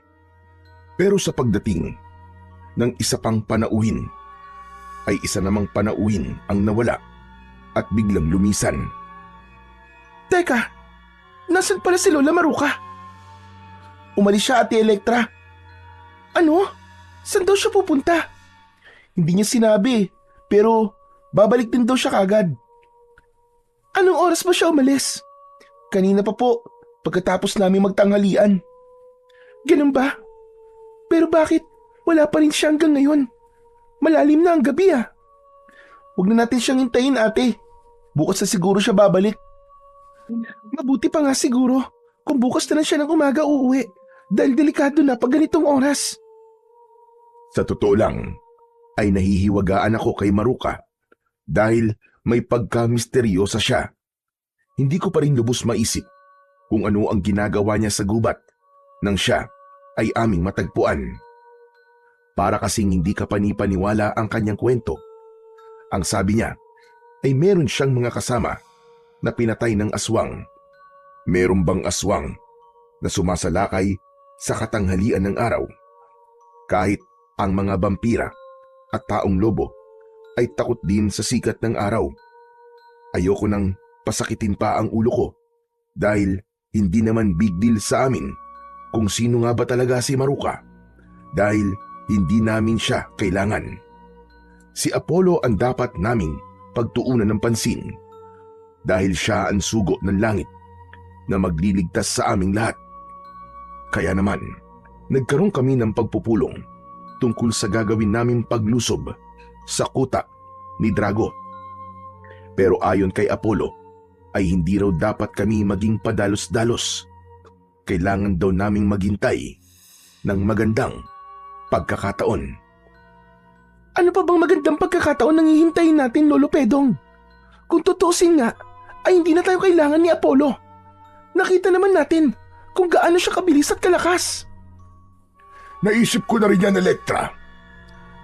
Pero sa pagdating ng isa pang panauhin, ay isa namang panauhin ang nawala at biglang lumisan. Teka, nasan pala si Lola Maruka? Umalis siya, Ate Elektra. Ano? Saan daw siya pupunta? Hindi niya sinabi, pero babalik din daw siya kagad. Anong oras ba siya umalis? Kanina pa po, pagkatapos namin magtanghalian. Ganun ba? Pero bakit wala pa rin siya hanggang ngayon? Malalim na ang gabi ah. Huwag na natin siyang hintayin, ate. Bukas na siguro siya babalik. Mabuti pa nga siguro kung bukas na lang siya ng umaga uuwi dahil delikado na pag ganitong oras. Sa totoo lang, ay nahihiwagaan ako kay Maruka dahil may pagka-misteryosa siya. Hindi ko pa rin lubos maisip kung ano ang ginagawa niya sa gubat nang siya ay aming matagpuan. Para kasing hindi ka panipaniwala ang kanyang kwento. Ang sabi niya ay meron siyang mga kasama na pinatay ng aswang. Meron bang aswang na sumasalakay sa katanghalian ng araw? Kahit ang mga vampira at taong lobo ay takot din sa sikat ng araw. Ayoko nang pasakitin pa ang ulo ko dahil hindi naman big deal sa amin kung sino nga ba talaga si Maruka dahil hindi namin siya kailangan. Si Apollo ang dapat naming pagtuunan ng pansin dahil siya ang sugo ng langit na magliligtas sa aming lahat. Kaya naman, nagkaroon kami ng pagpupulong tungkol sa gagawin naming paglusob sa kuta ni Drago. Pero ayon kay Apollo, ay hindi raw dapat kami maging padalos-dalos. Kailangan daw naming maghintay ng magandang pagkakataon. Ano pa bang magandang pagkakataon nang hihintayin natin, Lolo Pedong? Kung tutusin nga, ay hindi na tayo kailangan ni Apollo. Nakita naman natin kung gaano siya kabilis at kalakas. Naisip ko na rin yan, Elektra.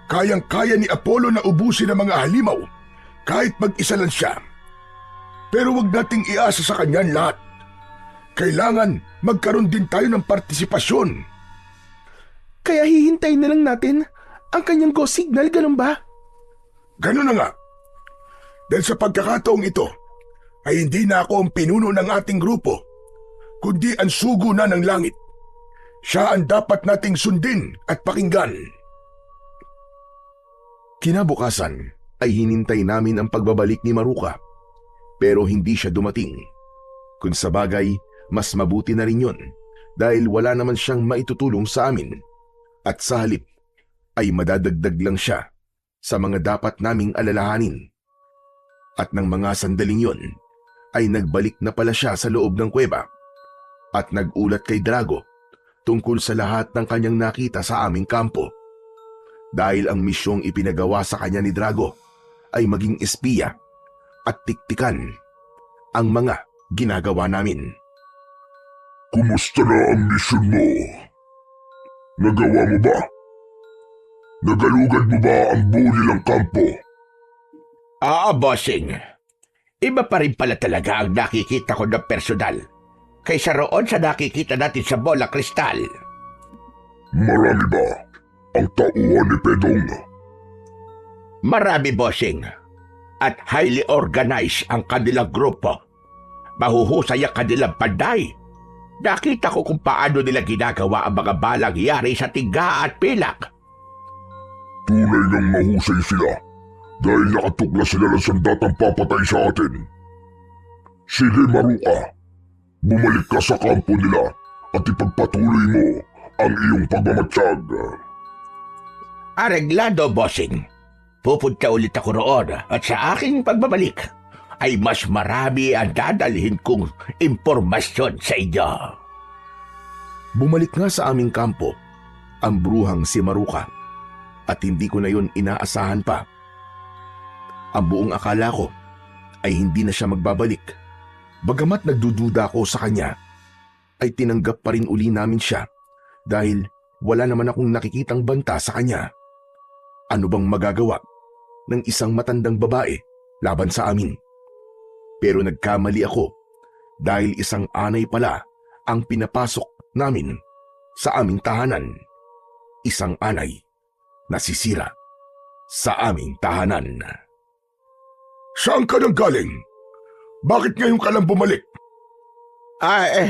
Kayang-kaya ni Apollo na ubusin ang mga halimaw kahit mag-isa lang siya. Pero wag nating iasa sa kanya lahat. Kailangan magkaroon din tayo ng partisipasyon. Kaya hihintayin na lang natin ang kanyang go signal, ganun ba? Ganun na nga. Dahil sa pagkakataong ito, ay hindi na ako ang pinuno ng ating grupo, kundi ang sugo na ng langit. Siya ang dapat nating sundin at pakinggan. Kinabukasan ay hinintay namin ang pagbabalik ni Maruka, pero hindi siya dumating. Kung sa bagay, mas mabuti na rin yun dahil wala naman siyang maitutulong sa amin. At sa halip ay madadagdag lang siya sa mga dapat naming alalahanin. At ng mga sandaling yon ay nagbalik na pala siya sa loob ng kuweba at nagulat kay Drago tungkol sa lahat ng kanyang nakita sa aming kampo. Dahil ang misyong ipinagawa sa kanya ni Drago ay maging espiya at tiktikan ang mga ginagawa namin. Kumusta na ang misyon mo? Nagawa mo ba? Nagalugad mo ba ang buo nilang kampo? Bossing. Iba pa rin pala talaga ang nakikita ko ng personal kaysa roon sa nakikita natin sa bola kristal. Marami ba ang tauhan ni Pedong? Marami, bossing. At highly organized ang kanilang grupo. Mahuhusay ang kanilang panday. Nakita ko kung paano nila ginagawa ang mga balang yari sa tiga at pilak. Tunay ng mahusay sila dahil nakatukla sila ng sandatang papatay sa atin. Sige, Maruka. Bumalik ka sa kampo nila at ipagpatuloy mo ang iyong pagmamatsyag. Areglado, bossing. Pupunta ulit ako roon at sa aking pagbabalik ay mas marami ang dadalhin kong impormasyon sa inyo. Bumalik nga sa aming kampo ang bruhang si Maruka at hindi ko na yon inaasahan pa. Ang buong akala ko ay hindi na siya magbabalik. Bagamat nagdududa ko sa kanya, ay tinanggap pa rin uli namin siya dahil wala naman akong nakikitang banta sa kanya. Ano bang magagawa ng isang matandang babae laban sa amin? Pero nagkamali ako dahil isang anay pala ang pinapasok namin sa aming tahanan. Isang anay na sisira sa aming tahanan. Saan ka nang galing? Bakit ngayon ka lang bumalik?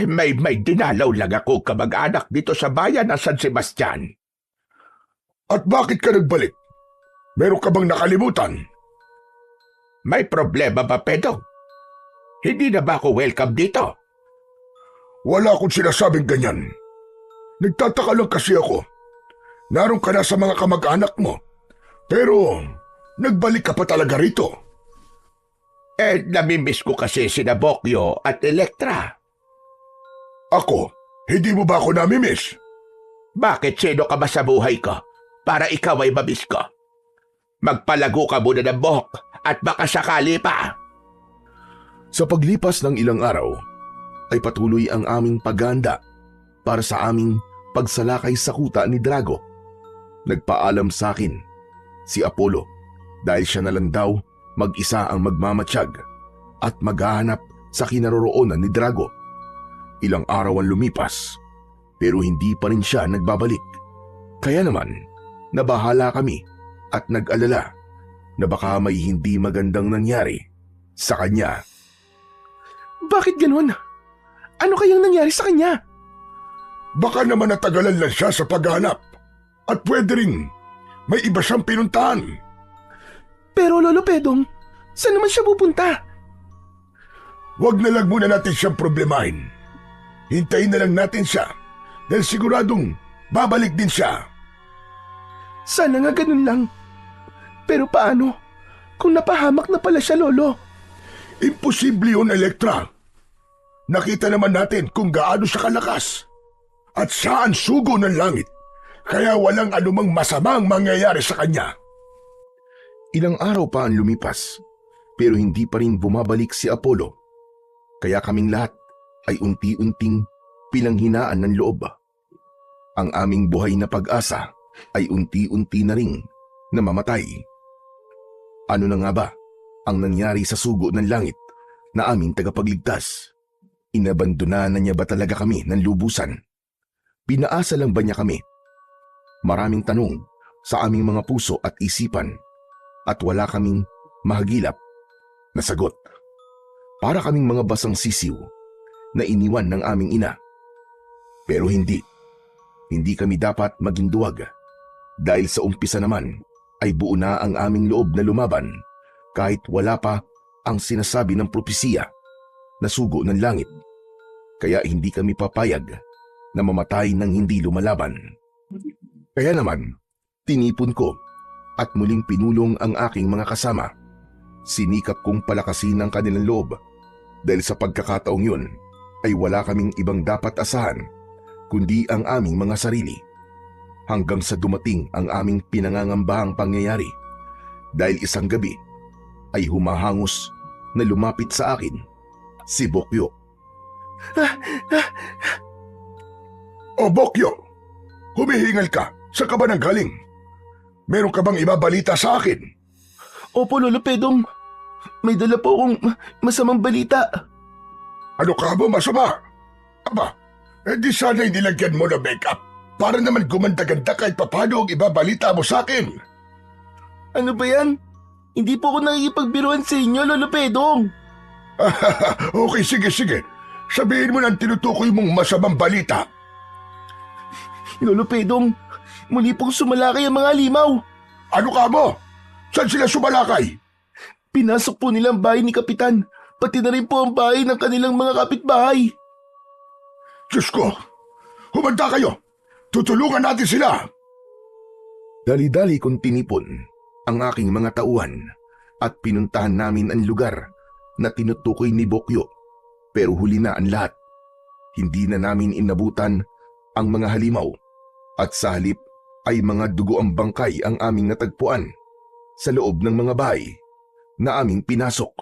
May dinalaw lang ako kamag-anak dito sa bayan ng San Sebastian. At bakit ka nagbalik? Meron ka bang nakalimutan? May problema ba, Pedro? Hindi na ba ako welcome dito? Wala akong sinasabing ganyan. Nagtataka lang kasi ako. Naroon ka na sa mga kamag-anak mo. Pero nagbalik ka pa talaga rito. Namimiss ko kasi sina Bokyo at Elektra. Ako, hindi mo ba ako namimiss? Bakit sino ka ba sa buhay ko para ikaw ay mamiss ko? Magpalago ka muna ng buhok at baka sakali pa. Sa paglipas ng ilang araw, ay patuloy ang aming paghahanda para sa aming pagsalakay sa kuta ni Drago. Nagpaalam sa akin si Apollo dahil siya na lang daw mag-isa ang magmamatsyag at maghahanap sa kinaroroonan ni Drago. Ilang araw ang lumipas pero hindi pa rin siya nagbabalik. Kaya naman, nabahala kami at nag-alala na baka may hindi magandang nangyari sa kanya. Bakit ganun? Ano kayang nangyari sa kanya? Baka naman natagalan lang siya sa paghahanap. At pwede rin may iba siyang pinuntahan. Pero Lolo Pedong, saan naman siya pupunta? Huwag na lang muna natin siyang problemahin. Hintayin na lang natin siya dahil siguradong babalik din siya. Sana nga ganun lang. Pero paano kung napahamak na pala siya, Lolo? Imposible yun, Elektra. Nakita naman natin kung gaano siya kalakas. At siya ang sugo ng langit. Kaya walang anumang masamang mangyayari sa kanya. Ilang araw pa ang lumipas pero hindi pa rin bumabalik si Apollo. Kaya kaming lahat ay unti-unting pinanghinaan ng loob. Ang aming buhay na pag-asa ay unti-unti na ring namamatay. Ano na nga ba ang nangyari sa sugo ng langit na aming tagapagligtas? Inabandona na niya ba talaga kami ng lubusan? Pinaasa lang ba niya kami? Maraming tanong sa aming mga puso at isipan at wala kaming mahagilap na sagot. Para kaming mga basang sisiw na iniwan ng aming ina. Pero hindi kami dapat maging duwag dahil sa umpisa naman ay buo na ang aming loob na lumaban kahit wala pa ang sinasabi ng propesiya na sugo ng langit. Kaya hindi kami papayag na mamatay ng hindi lumalaban. Kaya naman, tinipon ko at muling pinulong ang aking mga kasama. Sinikap kong palakasin ang kanilang loob dahil sa pagkakataong yun ay wala kaming ibang dapat asahan kundi ang aming mga sarili. Hanggang sa dumating ang aming pinangangambahang pangyayari dahil isang gabi ay humahangos na lumapit sa akin si Bokyo. O Bokyo, humihingal ka. Saan ka ba nanggaling? Meron ka bang ibabalita sa akin? Opo, Lolo Pedong. May dala po akong masamang balita. Ano ka ba masama? Aba, di sana'y nilagyan mo na makeup para naman gumanda-ganda kahit papano ang ibabalita mo sa akin. Ano ba yan? Hindi po ako nakikipagbiruan sa inyo, Lolo Pedong. Okay, sige. Sabihin mo ng tinutukoy mong masamang balita. Lolo Pedong, muli pong sumalakay ang mga halimaw. Ano ka mo? Saan sila sumalakay? Pinasok po nilang bahay ni Kapitan, pati na rin po ang bahay ng kanilang mga kapitbahay. Diyos ko, humanda kayo. Tutulungan natin sila. Dali-dali kong tinipon ang aking mga tauhan at pinuntahan namin ang lugar na tinutukoy ni Bokyo. Pero huli na ang lahat. Hindi na namin inabutan ang mga halimaw at sa halip ay mga dugo ang bangkay ang aming natagpuan sa loob ng mga bahay na aming pinasok.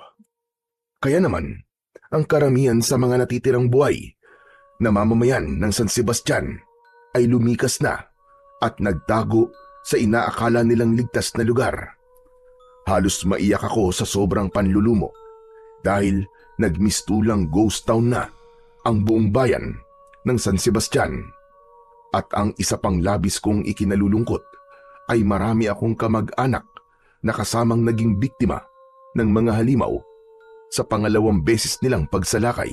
Kaya naman, ang karamihan sa mga natitirang buhay na mamamayan ng San Sebastian ay lumikas na at nagtago sa inaakala nilang ligtas na lugar. Halos maiyak ako sa sobrang panlulumo dahil nagmistulang ghost town na ang buong bayan ng San Sebastian. At ang isa pang labis kong ikinalulungkot ay marami akong kamag-anak na kasamang naging biktima ng mga halimaw sa pangalawang beses nilang pagsalakay.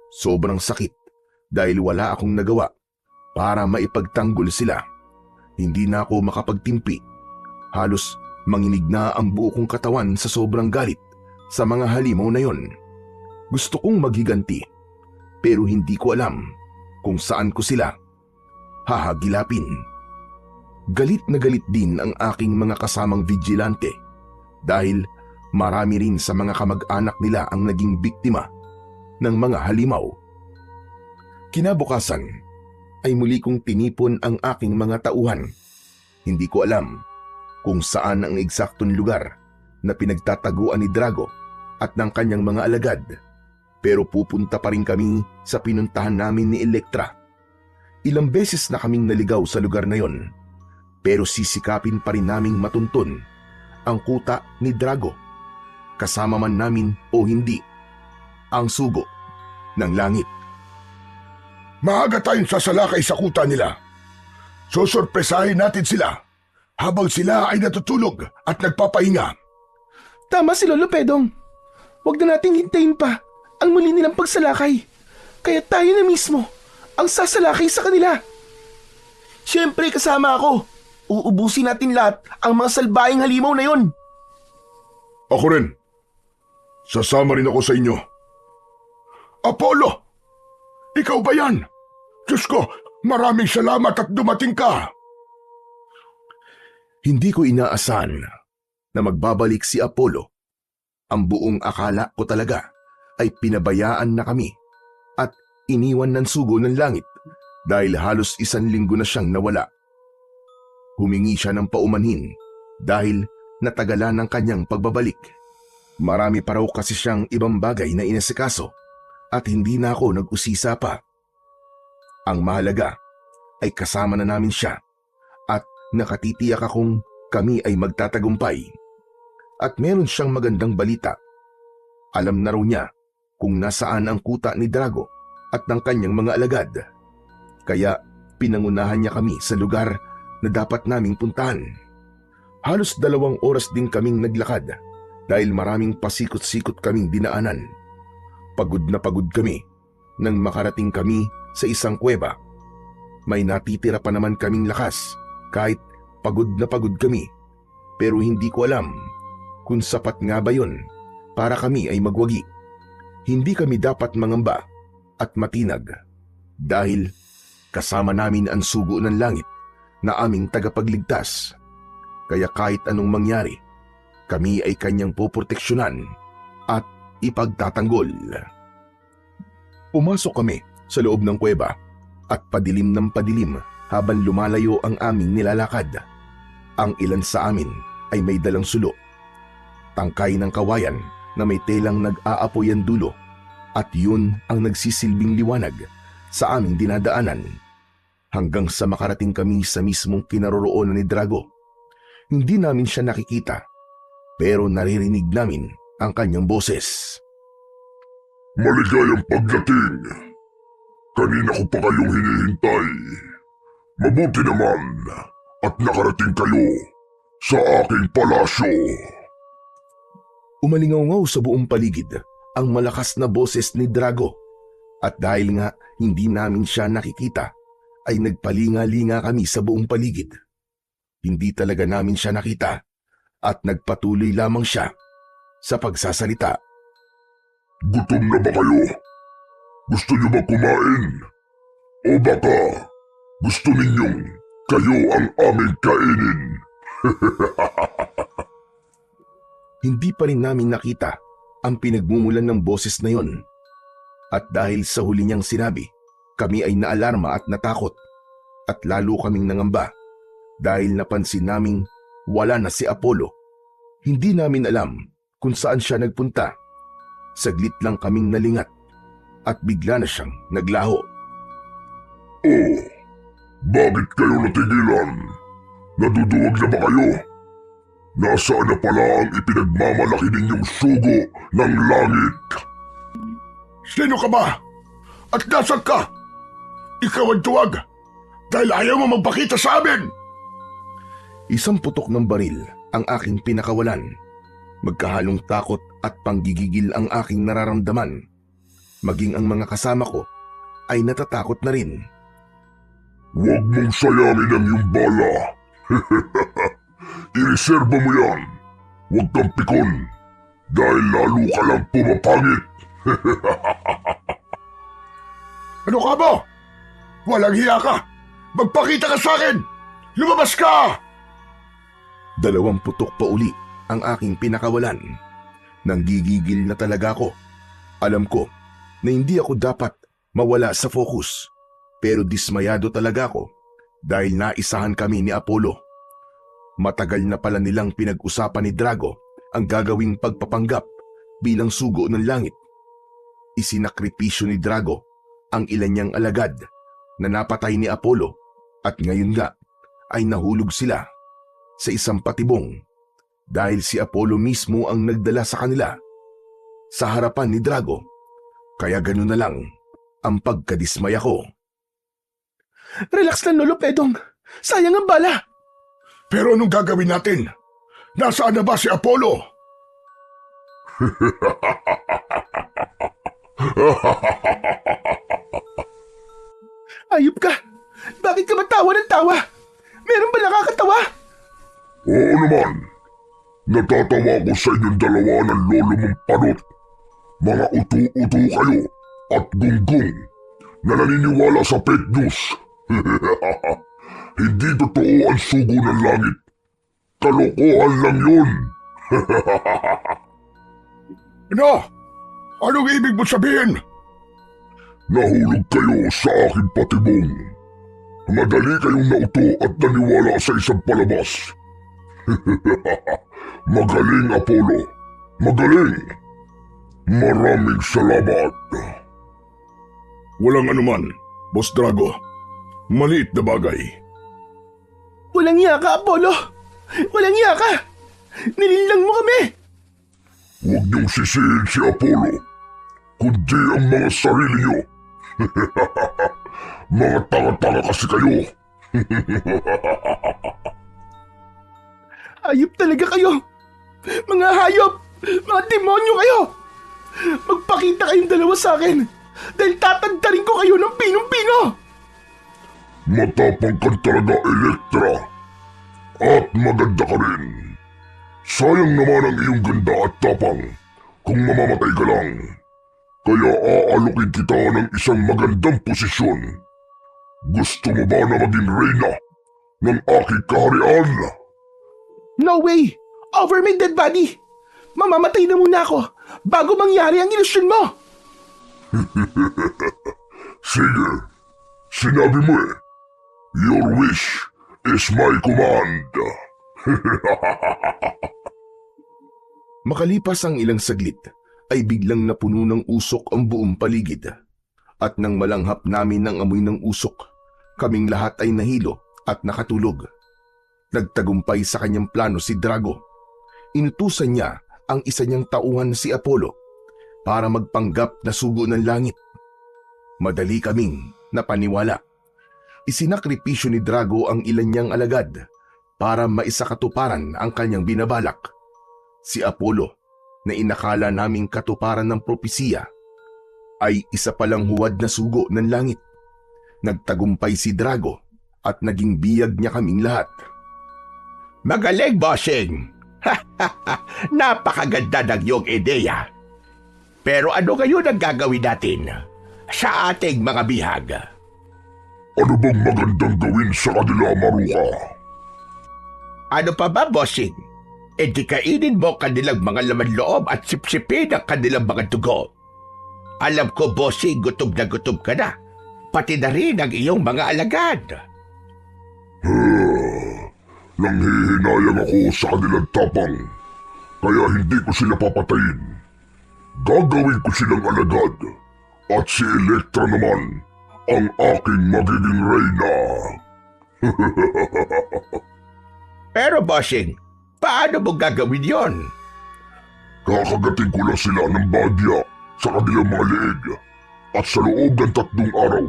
Sobrang sakit dahil wala akong nagawa para maipagtanggol sila. Hindi na ako makapagtimpi. Halos manginig na ang buo kong katawan sa sobrang galit sa mga halimaw na yon. Gusto kong maghiganti pero hindi ko alam kung saan ko sila hahagilapin. Galit na galit din ang aking mga kasamang vigilante dahil marami rin sa mga kamag-anak nila ang naging biktima ng mga halimaw. Kinabukasan ay muli kong tinipon ang aking mga tauhan. Hindi ko alam kung saan ang eksaktong lugar na pinagtataguan ni Drago at ng kanyang mga alagad, pero pupunta pa rin kami sa pinuntahan namin ni Elektra. Ilang beses na kaming naligaw sa lugar na yon, pero sisikapin pa rin naming matuntun ang kuta ni Drago. Kasama man namin o hindi, ang sugo ng langit. Maaga tayong sasalakay sa kuta nila. Susurpresahin natin sila habang sila ay natutulog at nagpapahinga. Tama si Lolo Pedong. Huwag na nating hintayin pa ang muli nilang pagsalakay. Kaya tayo na mismo ang sasalakay sa kanila. Siyempre kasama ako. Uubusin natin lahat ang mga salbayang halimaw na yon. Ako rin. Sasama rin ako sa inyo. Apollo! Ikaw ba yan? Diyos ko, maraming salamat at dumating ka. Hindi ko inaasahan na magbabalik si Apollo. Ang buong akala ko talaga ay pinabayaan na kami at iniwan ng sugo ng langit dahil halos 1 linggo na siyang nawala. Humingi siya ng paumanhin dahil natagalan ng kanyang pagbabalik. Marami pa raw kasi siyang ibang bagay na inasikaso at hindi na ako nag-usisa pa. Ang mahalaga ay kasama na namin siya at nakatitiyak akong kami ay magtatagumpay. At meron siyang magandang balita. Alam na raw niya kung nasaan ang kuta ni Drago at ng kanyang mga alagad. Kaya pinangunahan niya kami sa lugar na dapat naming puntahan. Halos 2 oras din kaming naglakad dahil maraming pasikot-sikot kaming dinaanan. Pagod na pagod kami nang makarating kami sa isang kuweba. May natitira pa naman kaming lakas kahit pagod na pagod kami, pero hindi ko alam kung sapat nga ba yun para kami ay magwagi. Hindi kami dapat mangamba at matinag dahil kasama namin ang sugo ng langit na aming tagapagligtas. Kaya kahit anong mangyari, kami ay kanyang poproteksyonan at ipagtatanggol. Pumasok kami sa loob ng kuweba at padilim ng padilim habang lumalayo ang aming nilalakad. Ang ilan sa amin ay may dalang sulo, tangkay ng kawayan na may telang nag-aapoy ang dulo, at yun ang nagsisilbing liwanag sa aming dinadaanan hanggang sa makarating kami sa mismong kinaroroonan ni Drago Hindi namin siya nakikita, pero naririnig namin ang kanyang boses. Maligayang pagdating. Kanina ko pa kayong hinihintay. Mabuti naman at nakarating kayo sa aking palasyo. Umalingaw sa buong paligid ang malakas na boses ni Drago, at dahil nga hindi namin siya nakikita ay nagpalinga-linga kami sa buong paligid. Hindi talaga namin siya nakita at nagpatuloy lamang siya sa pagsasalita. Gutom na ba kayo? Gusto niyo ba kumain? O baka gusto ninyong kayo ang aming kainin? Hindi pa rin namin nakita ang pinagmumulan ng boses na yon. At dahil sa huli niyang sinabi, kami ay naalarma at natakot. At lalo kaming nangamba dahil napansin naming wala na si Apollo. Hindi namin alam kung saan siya nagpunta. Saglit lang kaming nalingat at bigla na siyang naglaho. Oh, bakit kayo natigilan? Naduduwag na ba kayo? Nasaan na pala ang ipinagmamalaki ninyong sugo ng langit? Sino ka ba? At nasaan ka? Ikaw ang tuwag dahil ayaw mo magpakita sa amin! Isang putok ng baril ang aking pinakawalan. Magkahalong takot at panggigigil ang aking nararamdaman. Maging ang mga kasama ko ay natatakot na rin. Huwag mong sayangin ang iyong bala. Ireserba mo yan. Huwag kang pikon dahil lalo ka lang pumapangit. Ano ka ba? Walang hiya ka! Magpakita ka sa akin! Lumabas ka! 2 putok pa uli ang aking pinakawalan. Nanggigigil na talaga ako. Alam ko na hindi ako dapat mawala sa focus, pero dismayado talaga ako dahil naisahan kami ni Apollo. Matagal na pala nilang pinag-usapan ni Drago ang gagawing pagpapanggap bilang sugo ng langit. Isinakripisyo ni Drago ang ilan niyang alagad na napatay ni Apollo at ngayon nga ay nahulog sila sa isang patibong dahil si Apollo mismo ang nagdala sa kanila sa harapan ni Drago. Kaya gano'n na lang ang pagkadismaya ko. Relax lang, Lolo Pedong. Sayang ang bala. Pero anong gagawin natin? Nasaan na ba si Apollo? Ayop ka. Bakit ka matawa ng tawa? Meron ba nakakatawa? Oo naman. Natatawa ko sa inyong dalawa ng lolo mong panot. Mga utu-utu kayo at gunggong na naniniwala sa fake news. Hindi totoo ang sugo ng langit. Kalokohan lang yun. Ano? Anong ibig mo sabihin? Nahulog kayo sa aking patibong. Madali kayong nauto at naniwala sa isang palabas. Magaling, Apollo. Magaling. Maraming salamat. Walang anuman, Boss Drago. Maliit na bagay. Walang iya ka, Apollo. Walang iya ka. Nilinlang mo kami. Huwag niyong sisihin si Apollo, kundi ang mga sarili niyo. Mga tanga-tanga kasi kayo. Ayop talaga kayo. Mga hayop. Mga demonyo kayo. Magpakita kayong dalawa sa akin dahil tatagdarin ko kayo ng pinong-pino. Matapang ka talaga, Elektra. At maganda ka rin. Sayang naman ang iyong ganda at tapang kung mamamatay ka lang. Kaya aalukin kita ng isang magandang posisyon. Gusto mo ba na maging reyna ng aking kaharian? No way! Over my dead body! Mamamatay na muna ako bago mangyari ang ilusyon mo! Sige, sinabi mo eh. Your wish is my command. Makalipas ang ilang saglit ay biglang napuno ng usok ang buong paligid. At nang malanghap namin ng amoy ng usok, kaming lahat ay nahilo at nakatulog. Nagtagumpay sa kanyang plano si Drago. Inutusan niya ang isa niyang tauhan na si Apollo para magpanggap na sugo ng langit. Madali kaming napaniwala. Isinakripisyo ni Drago ang ilan niyang alagad para maisakatuparan ang kanyang binabalak. Si Apollo, na inakala naming katuparan ng propesiya, ay isa palang huwad na sugo ng langit. Nagtagumpay si Drago at naging biyag niya kaming lahat. Magaling, bossing! Napakaganda ng iyong ideya. Pero ano ngayon ang gagawin natin sa ating mga bihag? Ano bang magandang gawin sa kanila, Maruka? Ano pa ba, bossing? E di kainin mo kanilang mga laman loob at sipsipin ang kanilang mga dugo. Alam ko, bossing, gutom ka na. Pati na rin ang iyong mga alagad. Nanghihinayang ako sa kanilang tapang, kaya hindi ko sila papatayin. Gagawin ko silang alagad, at si Elektra naman ang aking magiging reyna. Pero, bossing, paano mo gagawin yon? Kakagatin ko lang sila ng bagya sa kanilang mga leeg, at sa loob ng 3 araw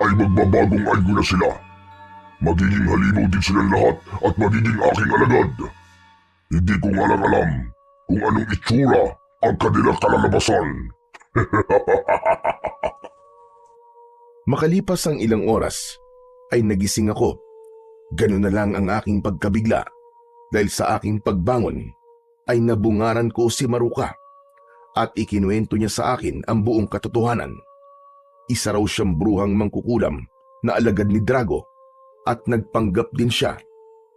ay magbabagong anyo na sila. Magiging halimaw din silang lahat at magiging aking alagad. Hindi ko nga lang alam kung anong itsura ang kanilang kalalabasan. Makalipas ang ilang oras, ay nagising ako. Ganun na lang ang aking pagkabigla dahil sa aking pagbangon ay nabungaran ko si Maruka at ikinuwento niya sa akin ang buong katotohanan. Isa raw siyang bruhang mangkukulam na alagad ni Drago at nagpanggap din siya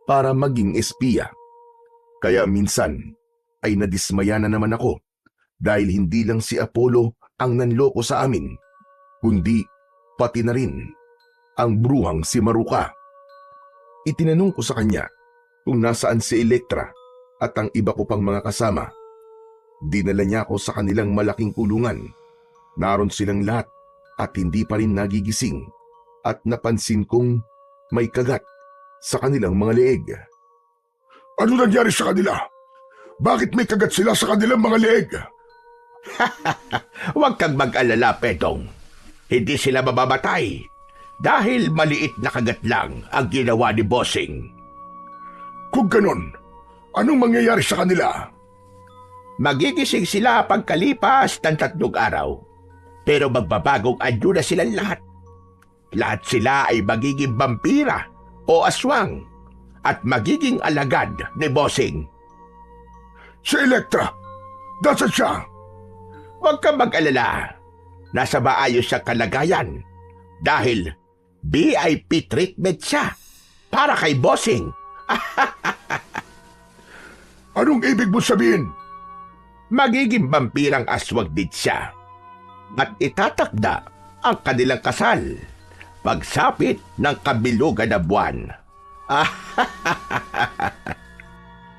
para maging espiya. Kaya minsan ay nadismaya na naman ako dahil hindi lang si Apollo ang nanloko sa amin, kundi pati na rin ang bruhang si Maruka. Itinanong ko sa kanya kung nasaan si Elektra at ang iba ko pang mga kasama. Dinala niya ako sa kanilang malaking kulungan. Naroon silang lahat at hindi pa rin nagigising at napansin kong may kagat sa kanilang mga leeg. Ano nangyari sa kanila? Bakit may kagat sila sa kanilang mga leeg? Huwag kang mag-alala, Pedong. Hindi sila mamamatay dahil maliit na kagat lang ang ginawa ni bossing. Kung ganon, anong mangyayari sa kanila? Magigising sila pagkalipas ng 3 araw. Pero magbabagong anyo na silang lahat. Lahat sila ay magiging vampira o aswang at magiging alagad ni bossing. Si Elektra, dasan siya? Huwag kang mag-alala. Nasa maayos siyang kalagayan dahil VIP treatment siya para kay bossing. Anong ibig mo sabihin? Magiging vampirang aswang din siya at itatakda ang kanilang kasal pagsapit ng kabilugan na buwan.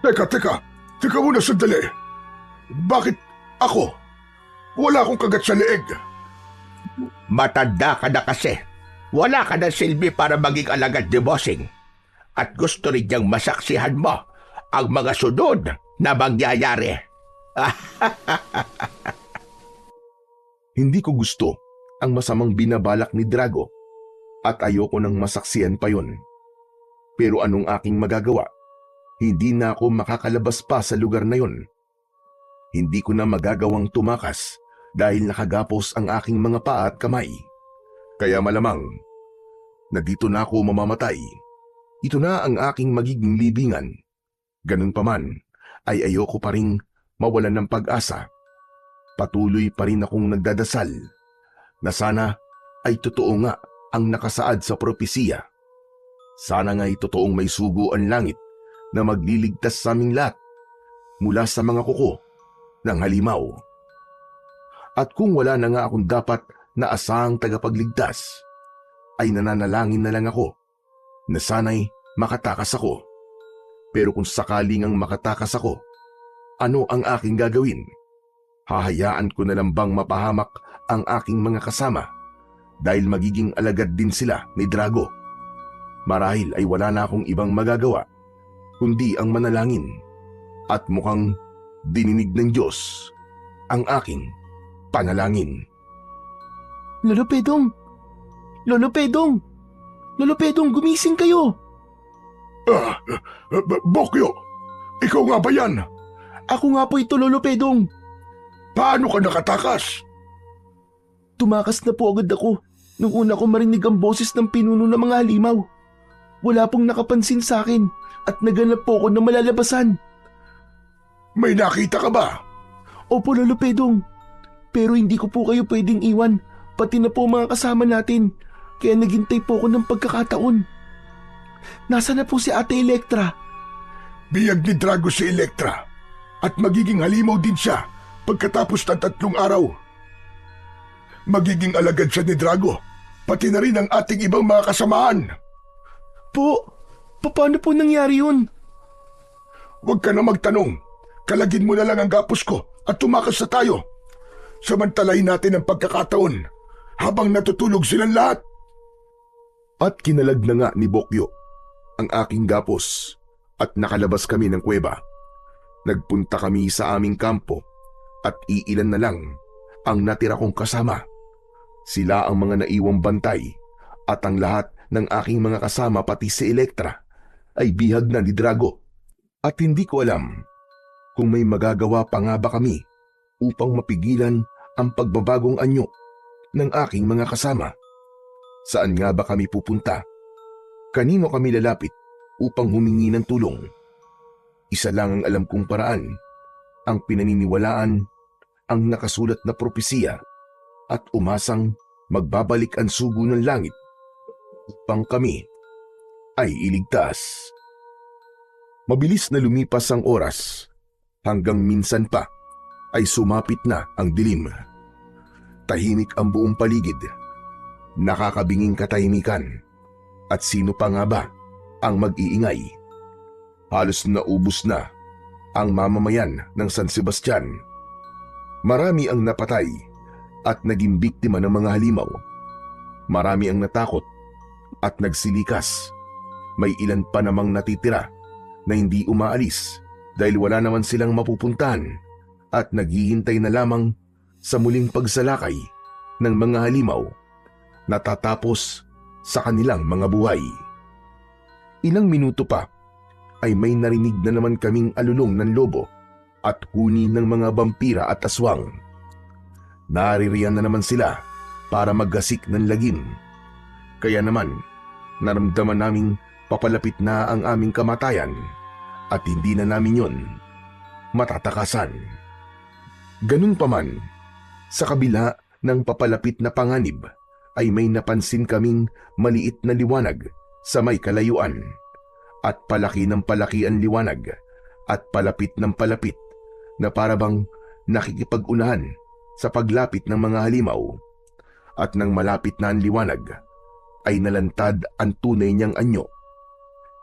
Teka muna sandali. Bakit ako? Wala akong kagat sa leeg. Matanda ka na kasi. Wala ka na silbi para maging alagad ni bossing. At gusto rin niyang masaksihan mo ang mga sunod na mangyayari. Hindi ko gusto ang masamang binabalak ni Drago at ayoko nang masaksiyan pa yon. Pero anong aking magagawa? Hindi na ako makakalabas pa sa lugar na yon. Hindi ko na magagawang tumakas dahil nakagapos ang aking mga paa at kamay. Kaya malamang na dito na ako mamamatay. Ito na ang aking magiging libingan. Ganun pa man ay ayoko pa ring mawalan ng pag-asa. Patuloy pa rin akong nagdadasal na sana ay totoo nga ang nakasaad sa propesiya. Sana nga'y totoong may sugo ang langit na magliligtas sa aming lahat mula sa mga kuko ng halimaw. At kung wala na nga akong dapat na asahang tagapagligtas, ay nananalangin na lang ako na sana'y makatakas ako. Pero kung sakaling ang makatakas ako, ano ang aking gagawin? Hahayaan ko na lang bang mapahamak ang aking mga kasama dahil magiging alagad din sila ni Drago? Marahil ay wala na akong ibang magagawa kundi ang manalangin at mukhang dininig ng Diyos ang aking panalangin. Lolo Pedong! Lolo Pedong! Lolo Pedong, gumising kayo! Bokyo, ikaw nga ba yan? Ako nga po ito, Lolo Pedong! Paano ka nakatakas? Tumakas na po agad ako nung una ko marinig ang boses ng pinuno ng mga halimaw. Wala pong nakapansin sa akin at naganap po ako ng malalabasan. May nakita ka ba? Opo, Lolo Pedong. Pero hindi ko po kayo pwedeng iwan, pati na po mga kasama natin. Kaya naghintay po ako ng pagkakataon. Nasaan na po si Ate Electra? Biyag ni Drago si Electra at magiging halimaw din siya pagkatapos ng 3 araw. Magiging alagad siya ni Drago, pati na rin ang ating ibang mga kasamahan. Paano po nangyari yun? Huwag ka na magtanong. Kalagin mo na lang ang gapos ko at tumakas na tayo. Samantalahin natin ang pagkakataon habang natutulog silang lahat. At kinalag na nga ni Bokyo ang aking gapos at nakalabas kami ng kuweba. Nagpunta kami sa aming kampo at iilan na lang ang natira kong kasama. Sila ang mga naiwang bantay at ang lahat ng aking mga kasama pati si Electra ay bihag na ni Drago. At hindi ko alam kung may magagawa pa nga ba kami upang mapigilan ang pagbabagong anyo ng aking mga kasama. Saan nga ba kami pupunta? Kanino kami lalapit upang humingi ng tulong? Isa lang ang alam kong paraan, ang pinaniniwalaan, ang nakasulat na propesiya at umasang magbabalik ang sugo ng langit upang kami ay iligtas. Mabilis na lumipas ang oras hanggang minsan pa ay sumapit na ang dilim. Tahimik ang buong paligid. Nakakabinging katahimikan. At sino pa nga ba ang mag-iingay? Halos naubos na ang mamamayan ng San Sebastian. Marami ang napatay at naging biktima ng mga halimaw. Marami ang natakot at nagsilikas. May ilan pa namang natitira na hindi umaalis dahil wala naman silang mapupuntahan at naghihintay na lamang sa muling pagsalakay ng mga halimaw na tatapos sa kanilang mga buhay. Ilang minuto pa ay may narinig na naman kaming alulong ng lobo at huni ng mga vampira at aswang. Naririyan na naman sila para maggasik ng lagim. Kaya naman, naramdaman naming papalapit na ang aming kamatayan at hindi na namin yon matatakasan. Ganun pa man, sa kabila ng papalapit na panganib, ay may napansin kaming maliit na liwanag sa may kalayuan at palaki ng palaki ang liwanag at palapit ng palapit na parabang nakikipag-unahan sa paglapit ng mga halimaw. At nang malapit na ang liwanag ay nalantad ang tunay niyang anyo.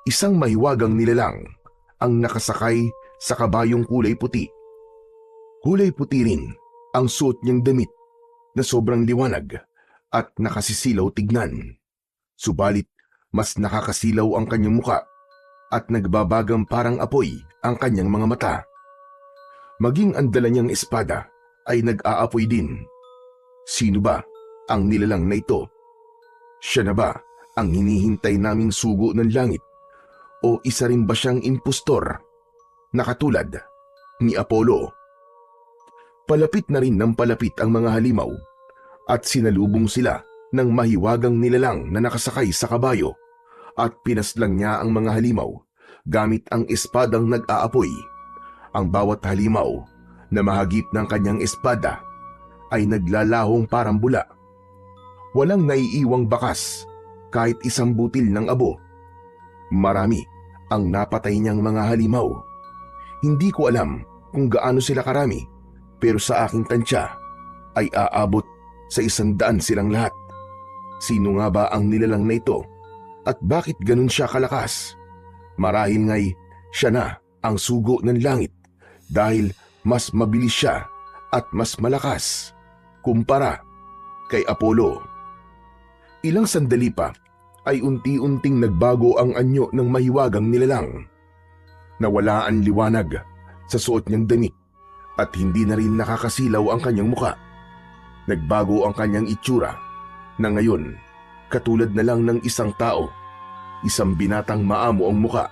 Isang mahiwagang nilalang ang nakasakay sa kabayong kulay puti. Kulay puti rin ang suot niyang damit na sobrang liwanag at nakasisilaw tignan. Subalit mas nakakasilaw ang kanyang muka at nagbabagang parang apoy ang kanyang mga mata. Maging ang dala niyang espada ay nag-aapoy din. Sino ba ang nilalang na ito? Siya na ba ang hinihintay naming sugo ng langit? O isa rin ba siyang impostor na katulad ni Apollo? Palapit na rin ng palapit ang mga halimaw at sinalubong sila ng mahiwagang nilalang na nakasakay sa kabayo at pinaslang niya ang mga halimaw gamit ang espadang nag-aapoy. Ang bawat halimaw na mahagip ng kanyang espada ay naglalahong parang bula. Walang naiiwang bakas kahit isang butil ng abo. Marami ang napatay niyang mga halimaw. Hindi ko alam kung gaano sila karami, pero sa aking tansya ay aabot sa 100 silang lahat. Sino nga ba ang nilalang na ito at bakit ganun siya kalakas? Marahil nga'y siya na ang sugo ng langit dahil mas mabilis siya at mas malakas kumpara kay Apollo. Ilang sandali pa ay unti-unting nagbago ang anyo ng mahiwagang nilalang. Nawala ang liwanag sa suot niyang damit at hindi na rin nakakasilaw ang kanyang muka. Nagbago ang kanyang itsura na ngayon katulad na lang ng isang tao, isang binatang maamo ang muka,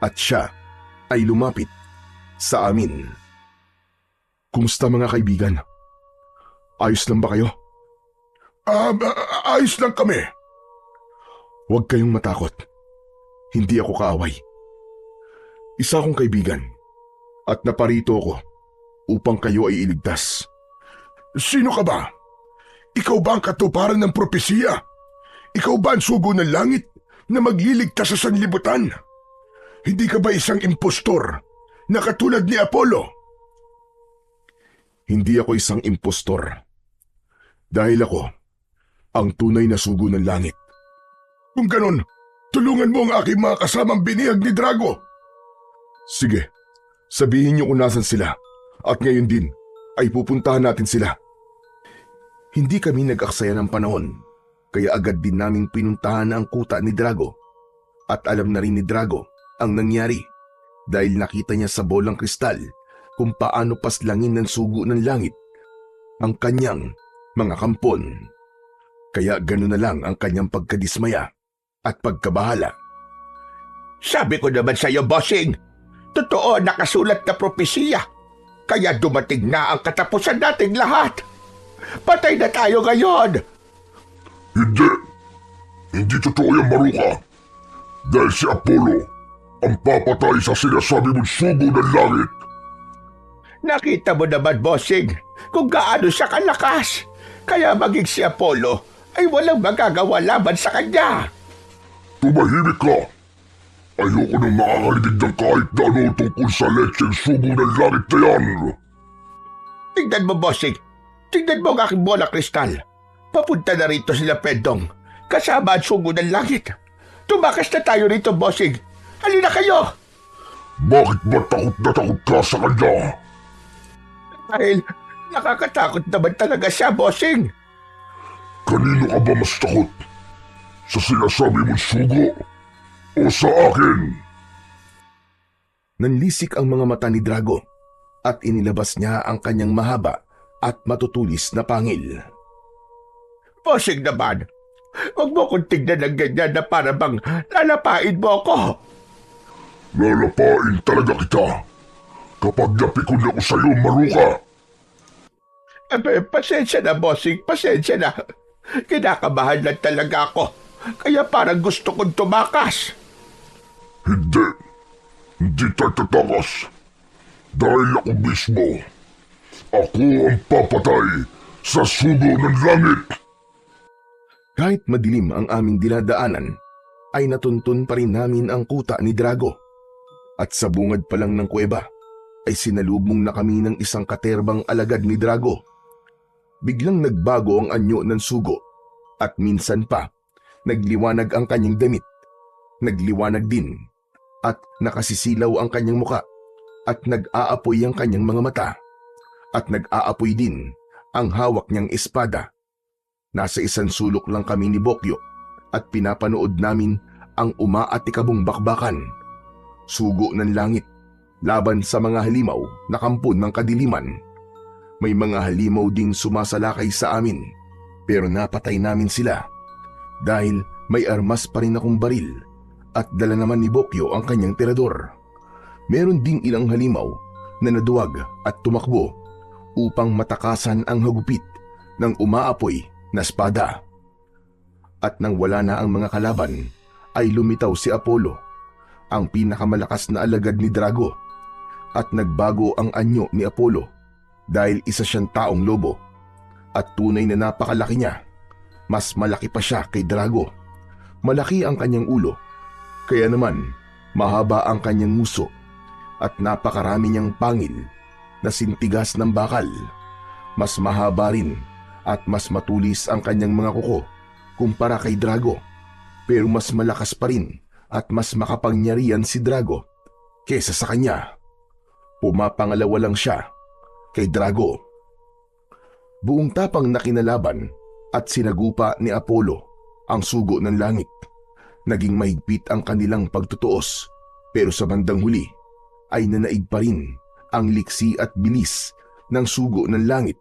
at siya ay lumapit sa amin. Kumusta mga kaibigan? Ayos lang ba kayo? Ayos lang kami. Huwag kayong matakot. Hindi ako kaaway. Isa akong kaibigan at naparito ako upang kayo ay iligtas. Sino ka ba? Ikaw ba ang katuparan ng propesiya? Ikaw ba ang sugo ng langit na magliligtas sa sanlibutan? Hindi ka ba isang impostor na katulad ni Apollo? Hindi ako isang impostor. Dahil ako ang tunay na sugo ng langit. Kung ganon, tulungan mo ang aking mga kasamang binihag ni Drago. Sige, sabihin niyo kung nasan sila at ngayon din ay pupuntahan natin sila. Hindi kami nag-aksaya ng panahon kaya agad din naming pinuntahan ang kuta ni Drago at alam na rin ni Drago ang nangyari dahil nakita niya sa bolang kristal kung paano paslangin ng sugo ng langit ang kanyang mga kampon. Kaya gano'n na lang ang kanyang pagkadismaya at pagkabahala. Sabi ko naman sa iyo, bossing, totoo nakasulat na propesiya. Kaya dumating na ang katapusan nating lahat. Patay na tayo ngayon. Hindi. Hindi totoo yan, Maruka. Dahil si Apollo ang papatay sa sinasabi mong sugo ng langit. Nakita mo naman, bossing, kung gaano siya kalakas. Kaya maging si Apollo ay walang magagawa laban sa kanya. Tumahimik ka. Ayoko nang makakarinig ng kahit na ano tungkol sa lecheng sugo ng langit na yan. Tignan mo, bossing. Tignan mo ang aking bola kristal. Papunta na rito sila Pedong. Kasama ang sugo ng langit. Tumakas na tayo rito, bossing. Halina kayo! Bakit ba takot na takot ka sa kanya? Dahil nakakatakot naman talaga siya, bossing. Kanino ka ba mas takot? Sa sinasabi mong sugo o sa akin? Nanlisik ang mga mata ni Drago at inilabas niya ang kanyang mahaba at matutulis na pangil. Bossing naman, huwag mo kong tignan ng ganyan na para bang lalapain mo ako. Lalapain talaga kita kapag napikon ako sa'yo, Maruka. Pasensya na, bossing. Pasensya na. Kinakabahan lang talaga ako. Kaya parang gusto kong tumakas. Hindi. Hindi tayo tatakas. Dahil ako mismo. Ako ang papatay sa sugo ng langit. Kahit madilim ang aming dinadaanan, ay natuntun pa rin namin ang kuta ni Drago. At sa bungad pa lang ng kuweba, ay sinalubong na kami ng isang katerbang alagad ni Drago. Biglang nagbago ang anyo ng sugo at minsan pa, nagliwanag ang kanyang damit. Nagliwanag din at nakasisilaw ang kanyang muka at nag-aapoy ang kanyang mga mata. At nag-aapoy din ang hawak niyang espada. Nasa isang sulok lang kami ni Bokyo at pinapanood namin ang umaatikabong bakbakan. Sugo ng langit laban sa mga halimaw na kampon ng kadiliman. May mga halimaw ding sumasalakay sa amin pero napatay namin sila dahil may armas pa rin akong baril at dala naman ni Bokyo ang kanyang tirador. Meron ding ilang halimaw na naduwag at tumakbo upang matakasan ang hagupit ng umaapoy na espada. At nang wala na ang mga kalaban ay lumitaw si Apollo, ang pinakamalakas na alagad ni Drago, at nagbago ang anyo ni Apollo dahil isa siyang taong lobo at tunay na napakalaki niya. Mas malaki pa siya kay Drago. Malaki ang kanyang ulo, kaya naman mahaba ang kanyang nguso at napakarami niyang pangil na sintigas ng bakal. Mas mahaba rin at mas matulis ang kanyang mga kuko kumpara kay Drago, pero mas malakas pa rin at mas makapangyarihan si Drago kesa sa kanya. Pumapangalawa lang siya kay Drago. Buong tapang na kinalaban at sinagupa ni Apollo ang sugo ng langit. Naging mahigpit ang kanilang pagtutuos, pero sa bandang huli ay nanaig pa rin ang liksi at bilis ng sugo ng langit.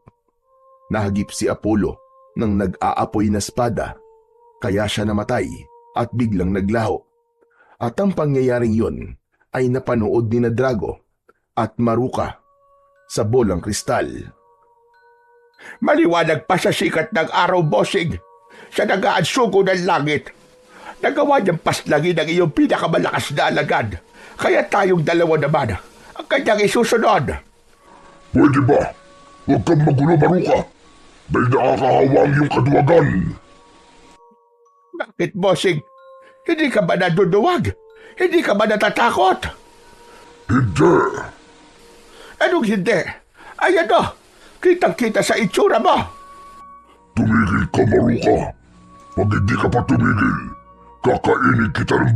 Nahagip si Apollo ng nag-aapoy na espada, kaya siya namatay at biglang naglaho. At ang pangyayaring yon ay napanood ni na Drago at Maruka sa bolang kristal. Maliwanag pa sa sikat ng araw, bossing. Sa nag-aansugo ng langit. Nagawa niyang paslangin ang iyong pinakamalakas na alagad. Kaya tayong dalawa naman ang kanyang isusunod. Pwede ba? Huwag kang magulo, Maruka. Dahil nakakahawa ang iyong kaduwagan. Bakit, bossing? Hindi ka ba naduduwag? Hindi ka ba natatakot? Hindi. Anong hindi? Ay ano? Kitang-kita sa itsura mo. Tumigil ka, Maruka. Pag hindi ka pa tumigil, kakainin kita ng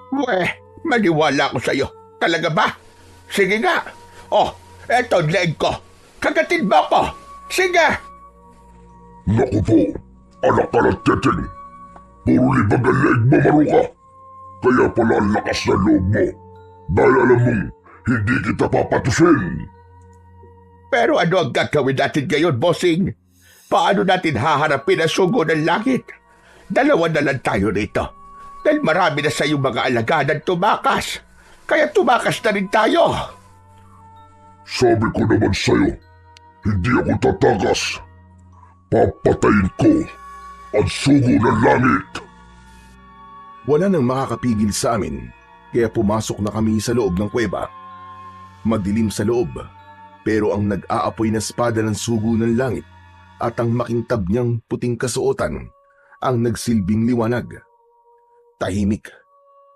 buo. Maniwala ako sa'yo. Talaga ba? Sige nga. Oh, eto ang leeg ko. Kagatin mo ko. Sige. Naku po, anak ka ng teting. Puro libag ang leeg mo, Maruka. Kaya pala ang lakas na loob mo. Dahil alam mong hindi kita papatusin. Pero ano ang gagawin natin ngayon, bossing? Paano natin haharapin ang sugo ng langit? Dalawa na lang tayo rito. Dahil marami na sa iyong mga alagadan tumakas. Kaya tumakas na rin tayo. Sabi ko naman sa'yo, hindi ako tatakas. Papatayin ko ang sugo ng langit. Wala nang makakapigil sa amin, kaya pumasok na kami sa loob ng kuweba. Madilim sa loob, pero ang nag-aapoy na espada ng sugo ng langit at ang makintab niyang puting kasuotan ang nagsilbing liwanag. Tahimik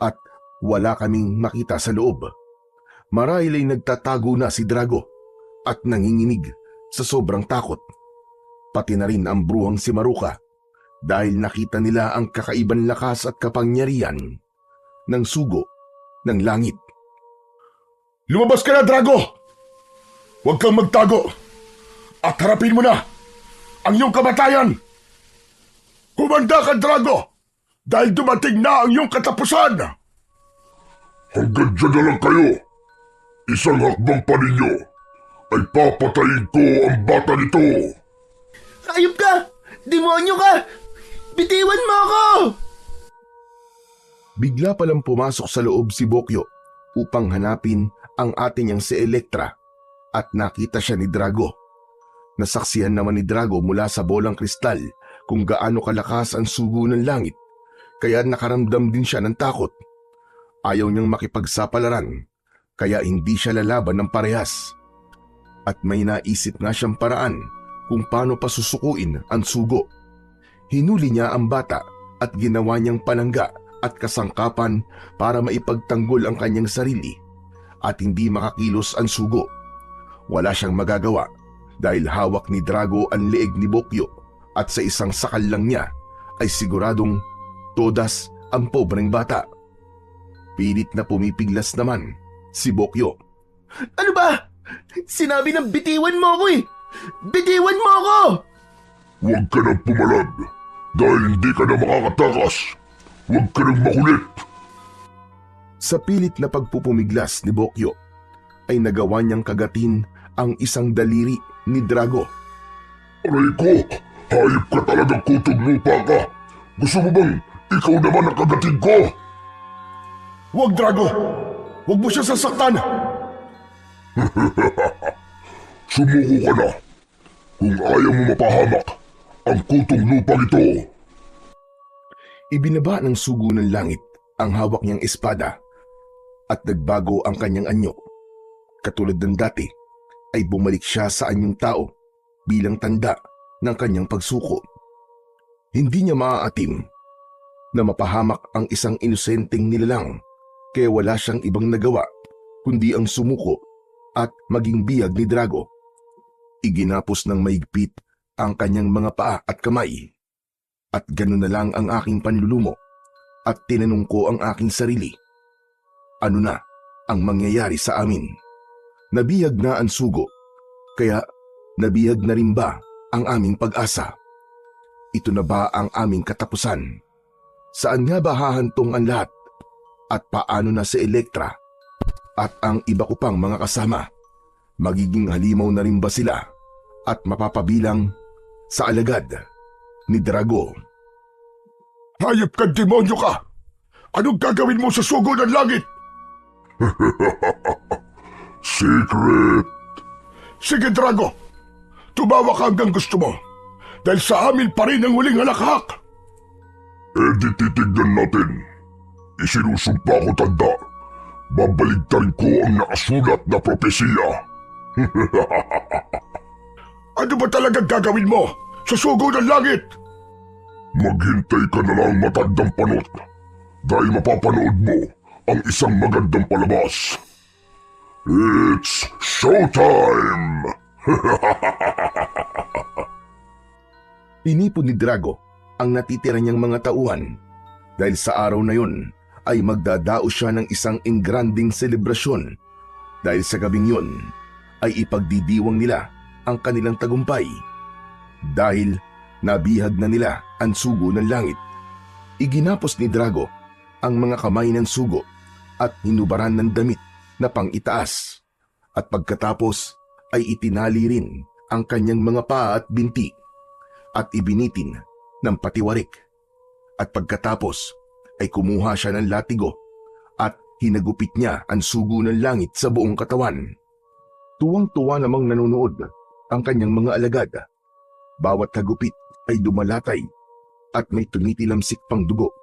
at wala kaming makita sa loob. Marahil ay nagtatago na si Drago at nanginginig sa sobrang takot. Pati na rin ang bruhang si Maruka dahil nakita nila ang kakaibang lakas at kapangyarihan ng sugo ng langit. Lumabas ka na, Drago! Huwag kang magtago at harapin mo na ang iyong kamatayan! Humanda ka, Drago! Dahil dumating na ang iyong katapusan! Hanggang dyan na lang kayo. Isang hakbang pa ninyo ay papatayin ko ang bata nito. Ayop ka! Demonyo ka! Bitiwan mo ako! Bigla palang pumasok sa loob si Bokyo upang hanapin ang ate niyang si Elektra at nakita siya ni Drago. Nasaksihan naman ni Drago mula sa bolang kristal kung gaano kalakas ang sugo ng langit, kaya nakaramdam din siya ng takot. Ayaw niyang makipagsapalaran, kaya hindi siya lalaban ng parehas. At may naisip nga siyang paraan kung paano pasusukuin ang sugo. Hinuli niya ang bata at ginawa niyang panangga at kasangkapan para maipagtanggol ang kanyang sarili at hindi makakilos ang sugo. Wala siyang magagawa dahil hawak ni Drago ang leeg ni Bokyo at sa isang sakal lang niya ay siguradong todas ang pobreng bata. Pilit na pumipiglas naman si Bokyo. Ano ba? Sinabi ng bitiwan mo ako eh! Bitiwan mo ako! Huwag ka nang pumalag dahil hindi ka na makakatakas. Huwag ka nang makulit. Sa pilit na pagpupumiglas ni Bokyo ay nagawa niyang kagatin ang isang daliri ni Drago. Aray ko! Hayop ka talagang kutog lupa ka! Gusto mo bang ikaw naman ang kagatin ko? Huwag, Drago! Huwag mo siya sasaktan! Sumuko ka na kung ayaw mo mapahamak ang kutong lupang ito. Ibinaba ng sugo ng langit ang hawak niyang espada at nagbago ang kanyang anyo. Katulad ng dati ay bumalik siya sa anyong tao bilang tanda ng kanyang pagsuko. Hindi niya maaatim na mapahamak ang isang inosenteng nilalang, kaya wala siyang ibang nagawa kundi ang sumuko at maging biyag ni Drago. Iginapos ng mahigpit ang kanyang mga paa at kamay. At gano'n na lang ang aking panlulumo at tinanong ko ang aking sarili. Ano na ang mangyayari sa amin? Nabihag na ang sugo, kaya nabihag na rin ba ang aming pag-asa? Ito na ba ang aming katapusan? Saan nga ba hahantong ang lahat? At paano na si Elektra at ang iba ko pang mga kasama, magiging halimaw na rin ba sila at mapapabilang sa alagad ni Drago? Hayop ka, demonyo ka! Anong gagawin mo sa sugo ng langit? Secret! Sige, Drago. Tumawa ka hanggang gusto mo. Dahil sa amin pa rin ang huling halakhak. Di titignan natin. Isinusumpa ko tanda. Babaligtarin ko ang nakasulat na propesiya. Ano ba talagang gagawin mo sa sugo ng langit? Maghintay ka na lang, matandang panot. Dahil mapapanood mo ang isang magandang palabas. It's showtime! Inipon ni Drago ang natitira niyang mga tauhan dahil sa araw na yon ay magdadao siya ng isang engranding selebrasyon dahil sa gabing yon ay ipagdidiwang nila ang kanilang tagumpay dahil nabihag na nila ang sugo ng langit. Iginapos ni Drago ang mga kamay ng sugo at hinubaran ng damit na pang-itaas at pagkatapos ay itinali rin ang kanyang mga paa at binti at ibinitin ng patiwarik at pagkatapos ay kumuha siya ng latigo at hinagupit niya ang sugo ng langit sa buong katawan. Tuwang-tuwa namang nanonood ang kanyang mga alagad. Bawat hagupit ay dumalatay at may tumitilamsik pang dugo.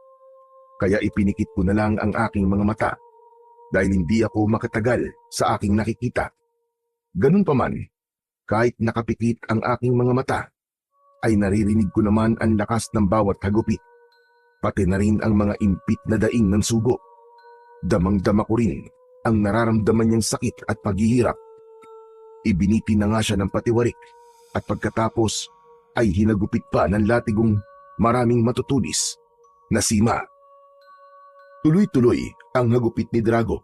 Kaya ipinikit ko na lang ang aking mga mata dahil hindi ako makatagal sa aking nakikita. Ganun pa man, kahit nakapikit ang aking mga mata, ay naririnig ko naman ang lakas ng bawat hagupit, pati na rin ang mga impit na daing ng sugo. Damang-dama ko rin ang nararamdaman niyang sakit at paghihirap. Ibiniti na nga siya ng patiwarik at pagkatapos ay hinagupit pa ng latigong maraming matutulis na sima. Tuloy-tuloy ang hagupit ni Drago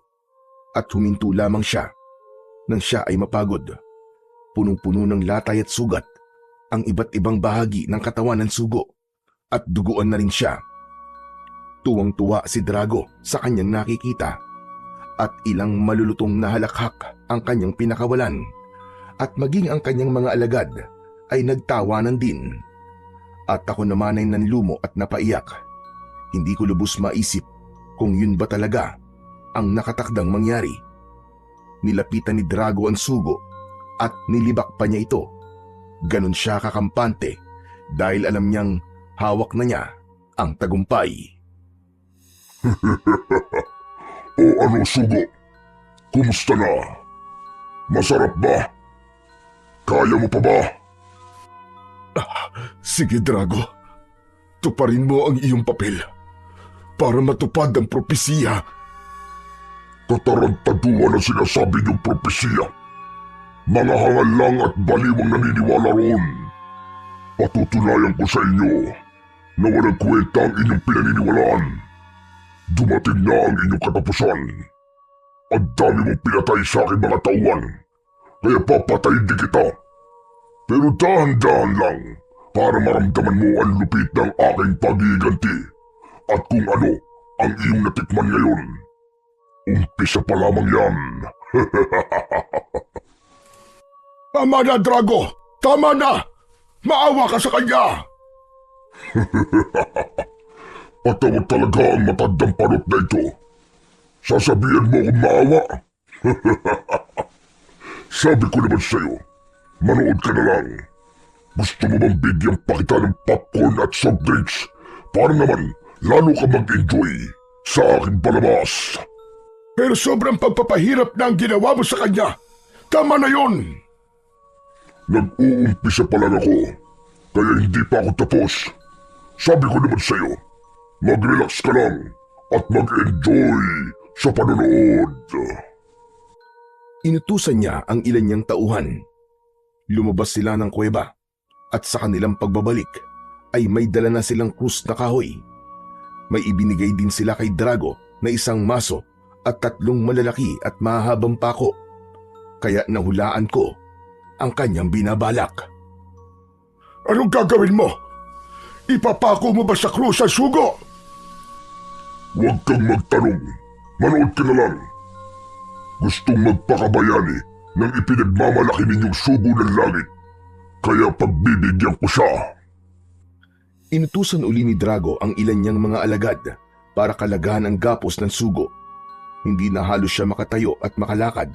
at huminto lamang siya nang siya ay mapagod. Punong-puno ng latay at sugat ang iba't ibang bahagi ng katawan ng sugo at duguan na rin siya. Tuwang-tuwa si Drago sa kanyang nakikita at ilang malulutong na halakhak ang kanyang pinakawalan at maging ang kanyang mga alagad ay nagtawanan din. At ako naman ay nanlumo at napaiyak. Hindi ko lubos maisip kung yun ba talaga ang nakatakdang mangyari. Nilapitan ni Drago ang sugo at nilibak pa niya ito. Ganon siya kakampante dahil alam niyang hawak na niya ang tagumpay. O ano, sugo? Kumusta na? Masarap ba? Kaya mo pa ba? Sige, Drago. Tuparin mo ang iyong papel para matupad ang propesiya. Katarantaduhan ang sinasabi niyong propesiya. Mga hangal lang at baliwang naniniwala roon. Patutunayan ko sa inyo na walang kwenta ang inyong pinaniniwalaan. Dumating na ang inyong katapusan. Ang dami mong pinatay sa aking mga tauhan, kaya papatayin din kita. Pero dahan-dahan lang para maramdaman mo ang lupit ng aking pag-iiganti at kung ano ang iyong natikman ngayon. Umpisa pa lamang yan. Tama na, Drago! Tama na! Maawa ka sa kanya! Patawad talaga ang matandang panot na ito. Sasabihan mo kung maawa. Sabi ko naman sa'yo, manood ka na lang. Gusto mo bang bigyan pa kita ng popcorn at soft drinks para naman lalo ka mag-enjoy sa aking palabas? Pero sobrang pagpapahirap na ang ginawa mo sa kanya. Tama na yon. Nag-uumpisa pa lang ako, kaya hindi pa ako tapos. Sabi ko naman sa'yo, mag-relax ka lang at mag-enjoy sa panonood. Inutusan niya ang ilan niyang tauhan. Lumabas sila ng kuweba at sa kanilang pagbabalik ay may dala na silang krus na kahoy. May ibinigay din sila kay Drago na isang maso at 3 malalaki at mahahabang pako. Kaya nahulaan ko ang kanyang binabalak. Anong gagawin mo? Ipapako mo ba sa krus ang sugo? Huwag kang magtanong. Manood ka na lang. Gustong magpakabayani ng ipinagmamalaki ninyong sugo ng langit. Kaya pagbibigyan ko siya. Inutusan uli ni Drago ang ilan niyang mga alagad para kalagahan ang gapos ng sugo. Hindi na halos siya makatayo at makalakad,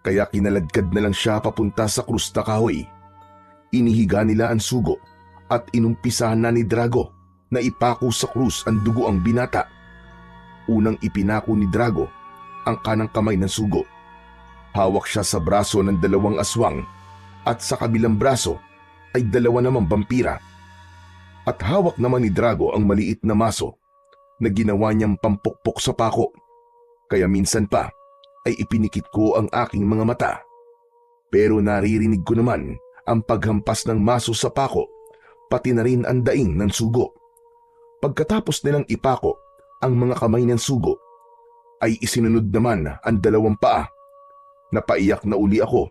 kaya kinaladkad na lang siya papunta sa krus na kahoy. Inihiga nila ang sugo at inumpisahan na ni Drago na ipako sa krus ang dugo ang binata. Unang ipinako ni Drago ang kanang kamay ng sugo. Hawak siya sa braso ng 2 aswang at sa kabilang braso ay 2 namang vampira. At hawak naman ni Drago ang maliit na maso na ginawa niyang pampukpok sa pako. Kaya minsan pa ay ipinikit ko ang aking mga mata. Pero naririnig ko naman ang paghampas ng maso sa pako, pati na rin ang daing ng sugo. Pagkatapos nilang ipako ang mga kamay ng sugo, ay isinunod naman ang 2 paa. Napaiyak na uli ako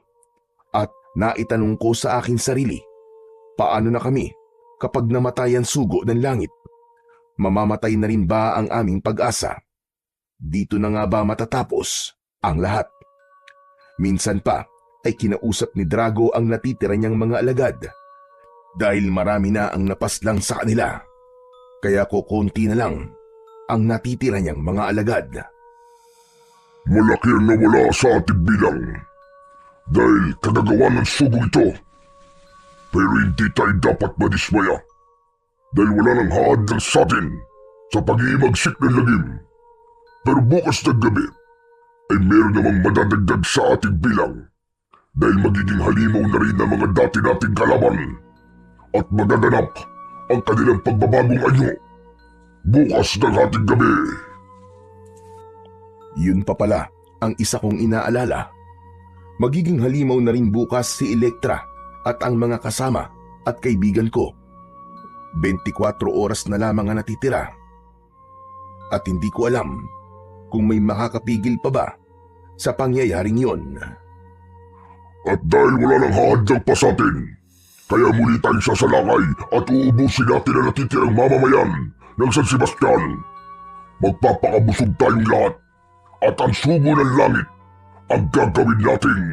at naitanong ko sa aking sarili, paano na kami kapag namatay ang sugo ng langit? Mamamatay na rin ba ang aming pag-asa? Dito na nga ba matatapos ang lahat? Minsan pa ay kinausap ni Drago ang natitira niyang mga alagad dahil marami na ang napaslang sa kanila. Kaya kukunti na lang ang natitira niyang mga alagad. Malaki ang nawala sa ating bilang dahil kagagawa ng sugo ito. Pero hindi tayo dapat madismaya dahil wala nang haadlang sa atin sa pag-iimagsik ng lagim. Pero bukas na gabi ay meron namang madadagdag sa ating bilang dahil magiging halimaw na rin ang mga dati nating kalaban at magaganap ang kanilang pagbabagong anyo bukas ng ating gabi. Yun pa pala ang isa kong inaalala. Magiging halimaw na rin bukas si Elektra at ang mga kasama at kaibigan ko. 24 oras na lamang ang natitira. At hindi ko alam kung may makakapigil pa ba sa pangyayaring yon. At dahil wala nang haadlang pa sa atin, kaya muli tayong sasalakay at uubusin natin ang natitirang mamamayan ng San Sebastian. Magpapakabusog tayong lahat at ang sugo ng langit ang gagawin nating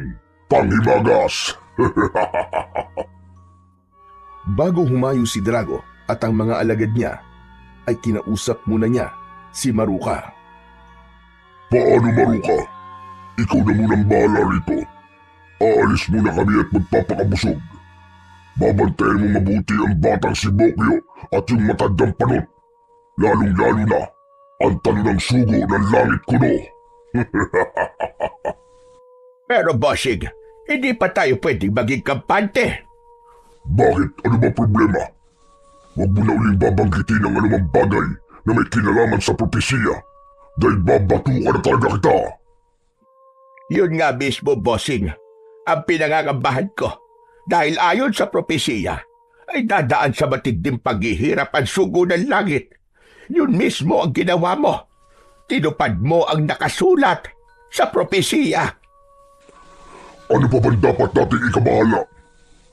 panghimagas. Bago humayo si Drago at ang mga alagad niya, ay kinausap muna niya si Maruka. Paano, Maruka? Ikaw na munang bahala rito. Aalis muna kami at magpapakabusog. Babantayan mo mabuti ang batang si Bokyo at yung matandang panot. Lalong-lalo na ang talo ng sugo ng langit kuno. Pero bossing, hindi pa tayo pwedeng maging kampante. Bakit? Ano ba problema? Huwag mo na uling babanggitin ang anumang bagay na may kinalaman sa propesiya dahil babatukan na talaga kita. Yun nga mismo, bossing, ang pinangangambahan ko. Dahil ayon sa propesiya, ay dadaan sa matinding paghihirap ang sugo ng langit. Yun mismo ang ginawa mo. Tinupad mo ang nakasulat sa propesiya. Ano pa ba dapat natin ikabahala?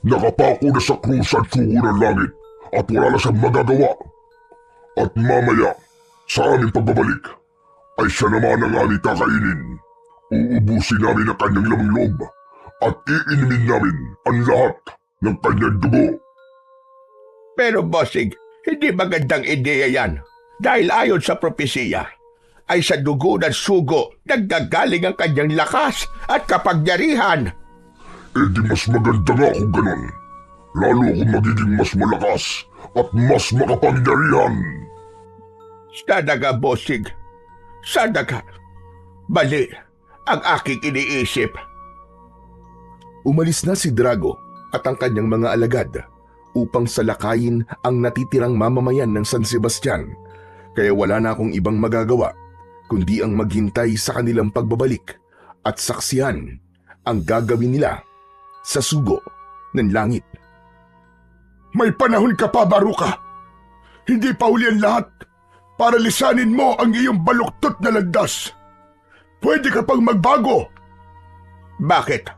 Nakapako na sa krus ang sugo ng langit at wala na siyang magagawa. At mamaya, sa aming pagbabalik, ay siya naman ang aming kakainin. Uubusin namin ang kanyang lamang loob at iinimin namin ang lahat ng kanyang dugo. Pero bossing, hindi magandang ideya yan. Dahil ayon sa propesiya, ay sa dugo ng sugo naggagaling ang kanyang lakas at kapangyarihan. Eh di mas maganda nga kung ganon. Lalo kung magiging mas malakas at mas makapangyarihan. Sana nga, bossing. Sana nga. Mali ang aking iniisip. Umalis na si Drago at ang kanyang mga alagad upang salakayin ang natitirang mamamayan ng San Sebastian, kaya wala na akong ibang magagawa kundi ang maghintay sa kanilang pagbabalik at saksihan ang gagawin nila sa sugo ng langit. May panahon ka pa, Maruka. Hindi pa uli ang lahat para lisanin mo ang iyong baluktot na landas. Pwede ka pang magbago. Bakit?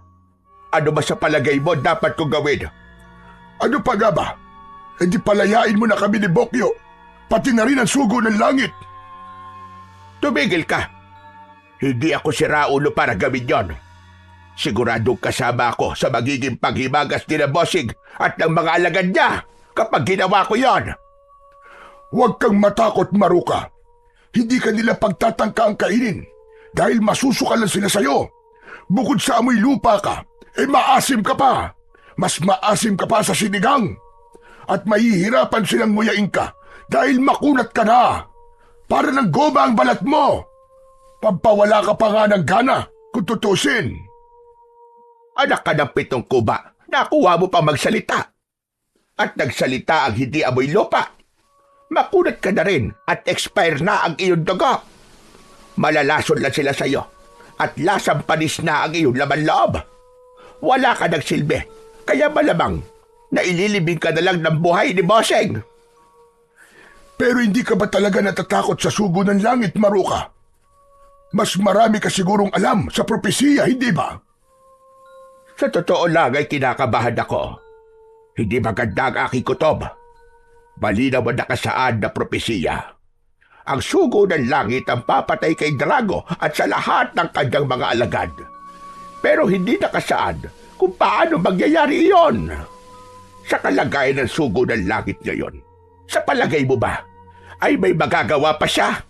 Ano ba sa palagay mo dapat kong gawin? Ano pa nga ba? E di palayain mo na kami ni Bokyo, pati na rin ang sugo ng langit. Tumigil ka. Hindi ako si Raulo para gawin yon. Siguradong kasama ako sa magiging paghimagas ni na Bossing at ng mga alagad niya kapag ginawa ko yon. Huwag kang matakot, Maruka. Hindi ka nila pagtatangka ang kainin dahil masusukalan sila sa'yo. Bukod sa amoy lupa ka, maasim ka pa. Mas maasim ka pa sa sinigang. At mahihirapan silang nguyain ka dahil makunat ka na. Para ng goma ang balat mo. Pampawala ka pa nga ng gana kung tutusin. Anak ka ng 7 kuba, nakuha mo pa magsalita. At nagsalita ang hindi amoy lupa. Makunat ka na rin at expire na ang iyong dugo. Malalason lang sila sa'yo at lasang panis na ang iyong laman loob. Wala ka ng silbi, kaya malamang na ililibing ka na lang ng buhay ni Bossing. Pero hindi ka ba talaga natatakot sa sugo ng langit, Maruka? Mas marami ka sigurong alam sa propesiya, hindi ba? Sa totoo lang ay kinakabahan ako. Hindi maganda ang aking kutob. Malinaw ang nakasaad na propesiya. Ang sugo ng langit ang papatay kay Drago at sa lahat ng kanyang mga alagad. Pero hindi nakasaad kung paano mangyayari iyon. Sa kalagayan ng sugo ng langit ngayon, sa palagay mo ba, ay may magagawa pa siya?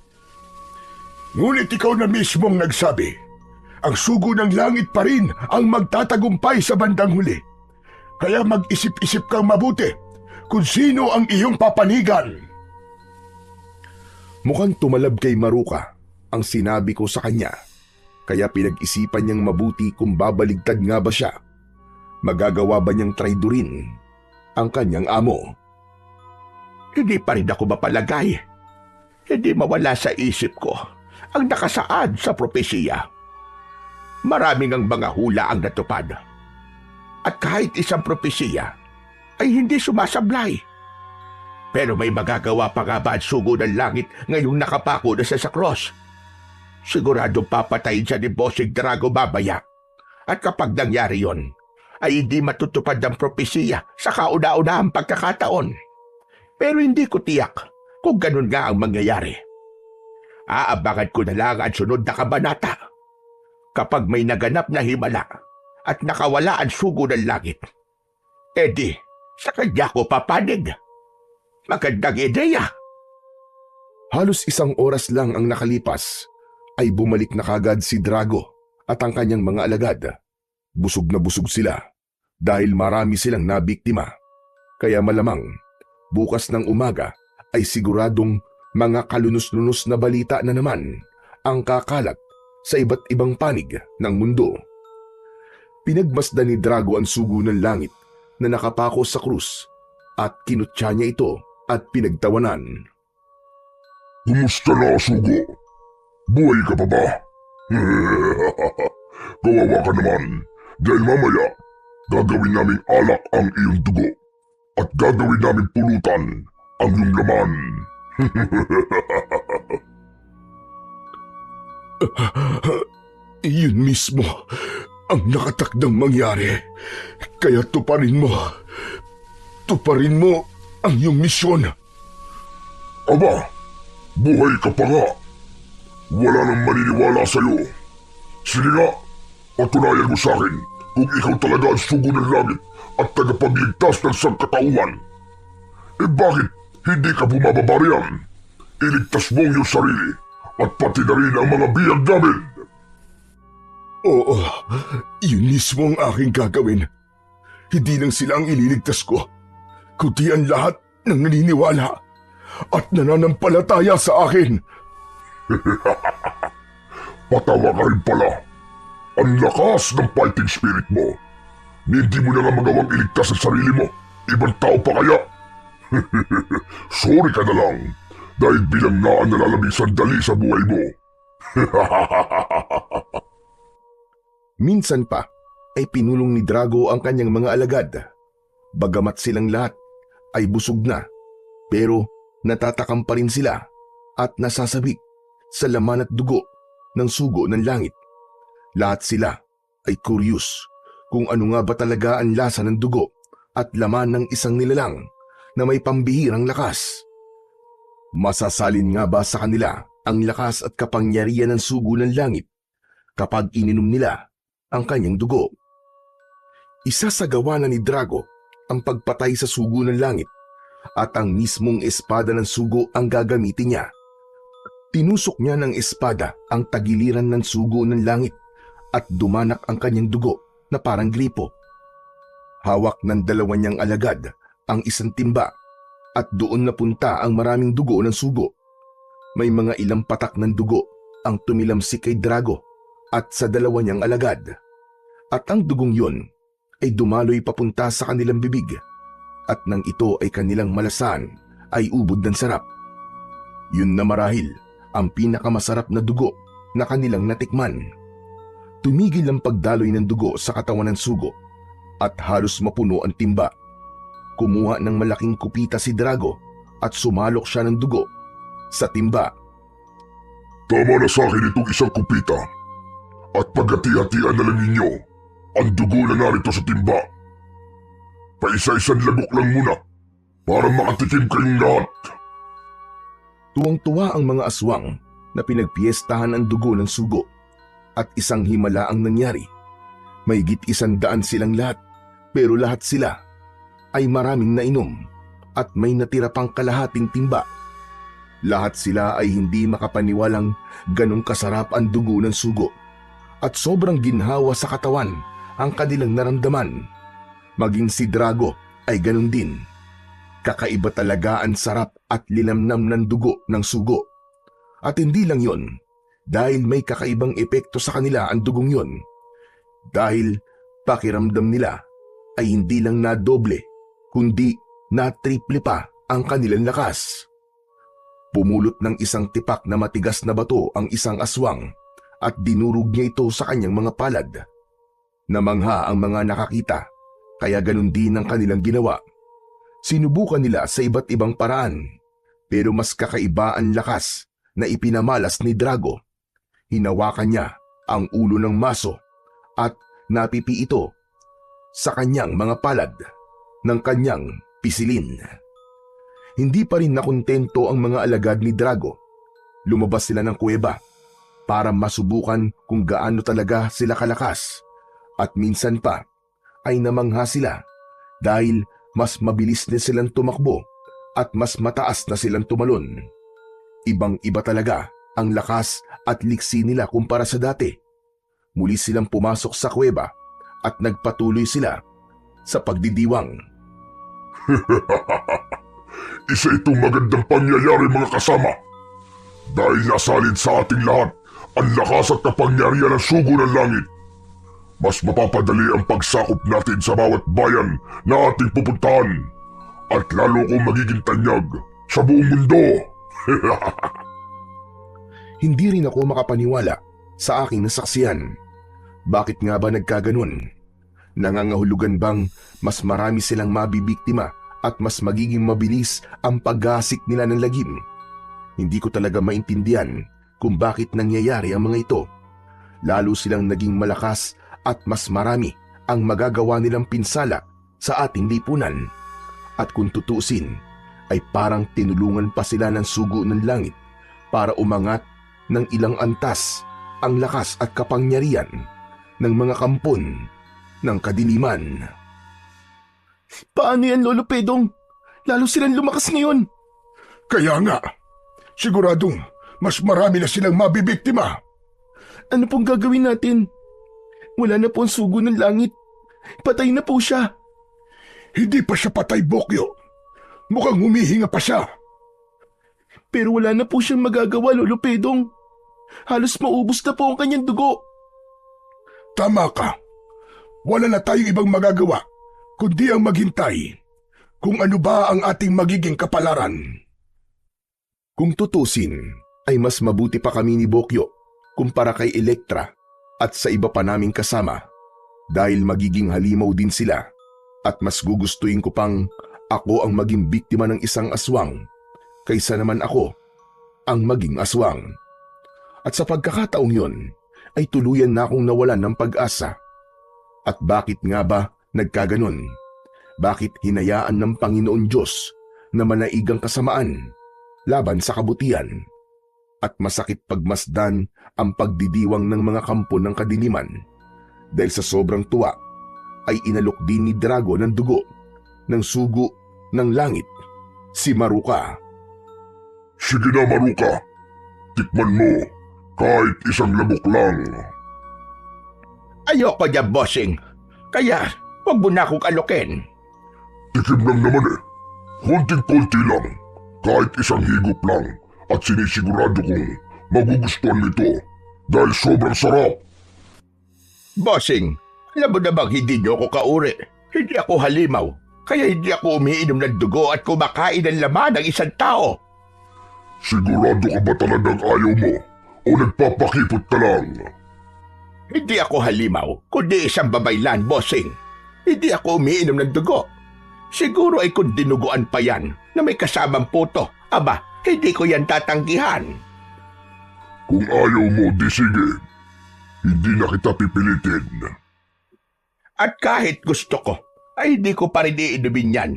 Ngunit ikaw na mismong nagsabi, ang sugo ng langit pa rin ang magtatagumpay sa bandang huli. Kaya mag-isip-isip kang mabuti kung sino ang iyong papanigan. Mukhang tumalab kay Maruka ang sinabi ko sa kanya, kaya pinag-isipan niyang mabuti kung babaligtad nga ba siya. Magagawa ba niyang traidorin ang kanyang amo? Hindi pa rin ako mapalagay. Hindi mawala sa isip ko ang nakasaad sa propesiya. Maraming ang mga hula ang natupad. At kahit isang propesiya ay hindi sumasablay. Pero may magagawa pa nga ba ang sugo ng langit ngayong nakapako na sa cross? Siguradong papatayin siya ni Bossing Drago babaya. At kapag nangyari yon, ay hindi matutupad ang propesiya sa kauna-unahang pagkakataon. Pero hindi ko tiyak kung ganun nga ang mangyayari. Aabangan ko na lang ang sunod na kabanata. Kapag may naganap na himala at nakawala ang sugo ng langit, edi sa kanya ko papanig. Magandang ideya. Halos 1 oras lang ang nakalipas ay bumalik na kagad si Drago at ang kanyang mga alagad. Busog na busog sila dahil marami silang nabiktima. Kaya malamang bukas ng umaga ay siguradong mga kalunos-lunos na balita na naman ang kakalat sa iba't ibang panig ng mundo. Pinagmasdan ni Drago ang sugo ng langit na nakapako sa krus at kinutya niya ito at pinagtawanan. Kumusta na, sugo? Buhay ka pa ba? Kawawa ka naman dahil mamaya gagawin naming alak ang iyong dugo at gagawin naming pulutan ang iyong laman. Iyon mismo ang nakatakdang mangyari. Kaya tuparin mo ang iyong misyon. Aba, buhay ka pa nga. Wala nang maniniwala sa'yo. Sige nga, patunayan mo sa akin kung ikaw talaga ang sugo ng langit at tagapagligtas ng sangkatauhan. Bakit hindi ka bumababa riyan? Iligtas mo ang iyong sarili at pati na rin ang mga biyag namin. Oo, yun mismo ang aking gagawin. Hindi lang sila ang ililigtas ko, kundi ang lahat ng naniniwala at nananampalataya sa akin. Patawa ka rin pala. Ang lakas ng fighting spirit mo. Hindi mo na nga magawang iligtas ang sarili mo. Ibang tao pa kaya? Sorry ka na lang dahil bilang na ang nalalabing sandali sa buhay mo. Minsan pa ay pinulong ni Drago ang kanyang mga alagad. Bagamat silang lahat ay busog na, pero natatakam pa rin sila at nasasabik sa laman at dugo ng sugo ng langit. Lahat sila ay curious kung ano nga ba talaga ang lasa ng dugo at laman ng isang nilalang na may pambihirang lakas. Masasalin nga ba sa kanila ang lakas at kapangyarihan ng sugo ng langit kapag ininom nila ang kanyang dugo. Isa sa gawa na ni Drago ang pagpatay sa sugo ng langit at ang mismong espada ng sugo ang gagamitin niya. Tinusok niya ng espada ang tagiliran ng sugo ng langit at dumanak ang kanyang dugo na parang gripo. Hawak ng dalawa niyang alagad ang isang timba at doon napunta ang maraming dugo ng sugo. May mga ilang patak ng dugo ang tumilamsik kay Drago at sa dalawa niyang alagad. At ang dugong yun ay dumaloy papunta sa kanilang bibig at nang ito ay kanilang malasan ay ubod ng sarap. Yun na marahil ang pinakamasarap na dugo na kanilang natikman. Tumigil ang pagdaloy ng dugo sa katawan ng sugo at halos mapuno ang timba. Kumuha ng malaking kupita si Drago at sumalok siya ng dugo sa timba. Tama na sa akin itong isang kupita. At paghati-hatian na lang ninyo ang dugo na narito sa timba. Paisa-isang lagok lang muna para makatikim kayong lahat. Tuwang-tuwa ang mga aswang na pinagpiestahan ang dugo ng sugo at isang himala ang nangyari. Mahigit 100 silang lahat pero lahat sila ay maraming nainom at may natira pang kalahating timba. Lahat sila ay hindi makapaniwalang ganong kasarap ang dugo ng sugo at sobrang ginhawa sa katawan ang kanilang naramdaman. Maging si Drago ay ganon din. Kakaiba talaga ang sarap at linamnam ng dugo ng sugo. At hindi lang yon, dahil may kakaibang epekto sa kanila ang dugong yon. Dahil pakiramdam nila ay hindi lang na doble, kundi na triple pa ang kanilang lakas. Pumulot ng isang tipak na matigas na bato ang isang aswang at dinurog niya ito sa kanyang mga palad. Namangha ang mga nakakita, kaya ganun din ang kanilang ginawa. Sinubukan nila sa iba't ibang paraan, pero mas kakaiba ang lakas na ipinamalas ni Drago. Hinawakan niya ang ulo ng maso at napipi ito sa kanyang mga palad ng kanyang pisilin. Hindi pa rin nakontento ang mga alagad ni Drago. Lumabas sila ng kuweba para masubukan kung gaano talaga sila kalakas. At minsan pa ay namangha sila dahil mas mabilis na silang tumakbo at mas mataas na silang tumalon. Ibang-iba talaga ang lakas at liksi nila kumpara sa dati. Muli silang pumasok sa kuweba at nagpatuloy sila sa pagdidiwang. Isa itong magandang pangyayari mga kasama. Dahil nasalid sa ating lahat ang lakas at kapangyarihan ng sugo ng langit. Mas mapapadali ang pagsakop natin sa bawat bayan na ating pupuntahan at lalo kong magiging tanyag sa buong mundo. Hindi rin ako makapaniwala sa aking nasaksiyan. Bakit nga ba nagkaganon? Nangangahulugan bang mas marami silang mabibiktima at mas magiging mabilis ang paggasik nila ng lagim? Hindi ko talaga maintindihan kung bakit nangyayari ang mga ito. Lalo silang naging malakas at mas marami ang magagawa nilang pinsala sa ating lipunan. At kung tutusin, ay parang tinulungan pa sila ng sugo ng langit para umangat ng ilang antas ang lakas at kapangyarihan ng mga kampon ng kadiliman. Paano yan, Lolo Pedong? Lalo silang lumakas ngayon. Kaya nga, siguradong mas marami na silang mabibiktima. Ano pong gagawin natin? Wala na po ang sugo ng langit. Patay na po siya. Hindi pa siya patay, Bokyo. Mukhang humihinga pa siya. Pero wala na po siyang magagawa, Lolo Pedong. Halos maubos na po ang kanyang dugo. Tama ka. Wala na tayong ibang magagawa kundi ang maghintay kung ano ba ang ating magiging kapalaran. Kung tutusin, ay mas mabuti pa kami ni Bokyo kumpara kay Elektra at sa iba pa naming kasama dahil magiging halimaw din sila at mas gugustuhin ko pang ako ang maging biktima ng isang aswang kaysa naman ako ang maging aswang. At sa pagkakataong yon ay tuluyan na akong nawalan ng pag-asa. At bakit nga ba nagkaganon? Bakit hinayaan ng Panginoon Diyos na manaigang kasamaan laban sa kabutihan? at masakit pagmasdan ang pagdidiwang ng mga kampo ng kadiliman. Dahil sa sobrang tuwa ay inalok din ni Drago ng dugo ng sugo ng langit si Maruka. Sige na, Maruka. Tikman mo kahit isang labok lang. Ayoko niya, bossing. Kaya, huwag mo na akong alokin. Tikim lang naman eh. Konting-konti lang. Kahit isang higop lang. At sinisigurado kong magugustuhan nito dahil sobrang sarap. Bossing, alam mo na bang hindi niyo ako kauri? Hindi ako halimaw. Kaya hindi ako umiinom ng dugo at kumakain ng laman ng isang tao. Sigurado ka ba talagang ayaw mo? O nagpapakipot ka lang? Hindi ako halimaw, kundi isang babaylan, bossing. Hindi ako umiinom ng dugo. Siguro ay kung dinuguan pa yan na may kasamang puto. Aba, hindi ko yan tatanggihan. Kung ayaw mo, di sige. Hindi na kita pipilitin. At kahit gusto ko, ay hindi ko pa rin iinumin yan.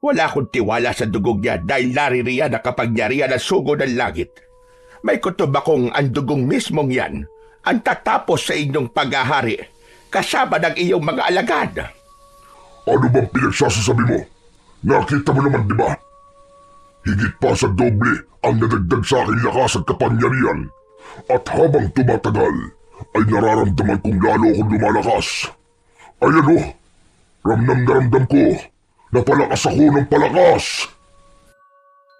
Wala akong tiwala sa dugong niya dahil naririyan ang kapangyarihan ng sugo ng langit. May kutob akong ang dugong mismong yan ang tatapos sa inyong paghahari kasama ng iyong mga alagad. Ano bang pinagsasasabi mo? Nakita mo naman, di ba? Higit pa sa doble ang nadagdag sa aking lakas at kapangyarihan. At habang tumatagal, ay nararamdaman kong lalo akong lumalakas. Ayan o, ramdam na ramdam ko na palakas ako ng palakas.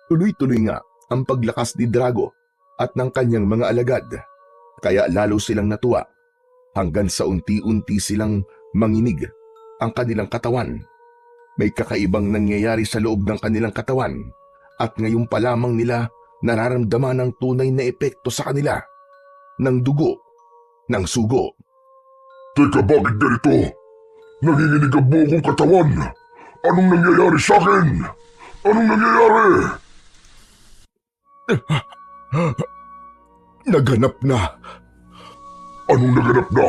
Tuloy-tuloy nga ang paglakas ni Drago at ng kanyang mga alagad. Kaya lalo silang natuwa hanggang sa unti-unti silang manginig ang kanilang katawan. May kakaibang nangyayari sa loob ng kanilang katawan at ngayon pa lamang nila nararamdaman ang tunay na epekto sa kanila ng dugo, ng sugo. Teka, bakit ganito? Nanginginig ang buo kong katawan. Anong nangyayari sa akin? Anong nangyayari? Naganap na. Anong naganap na?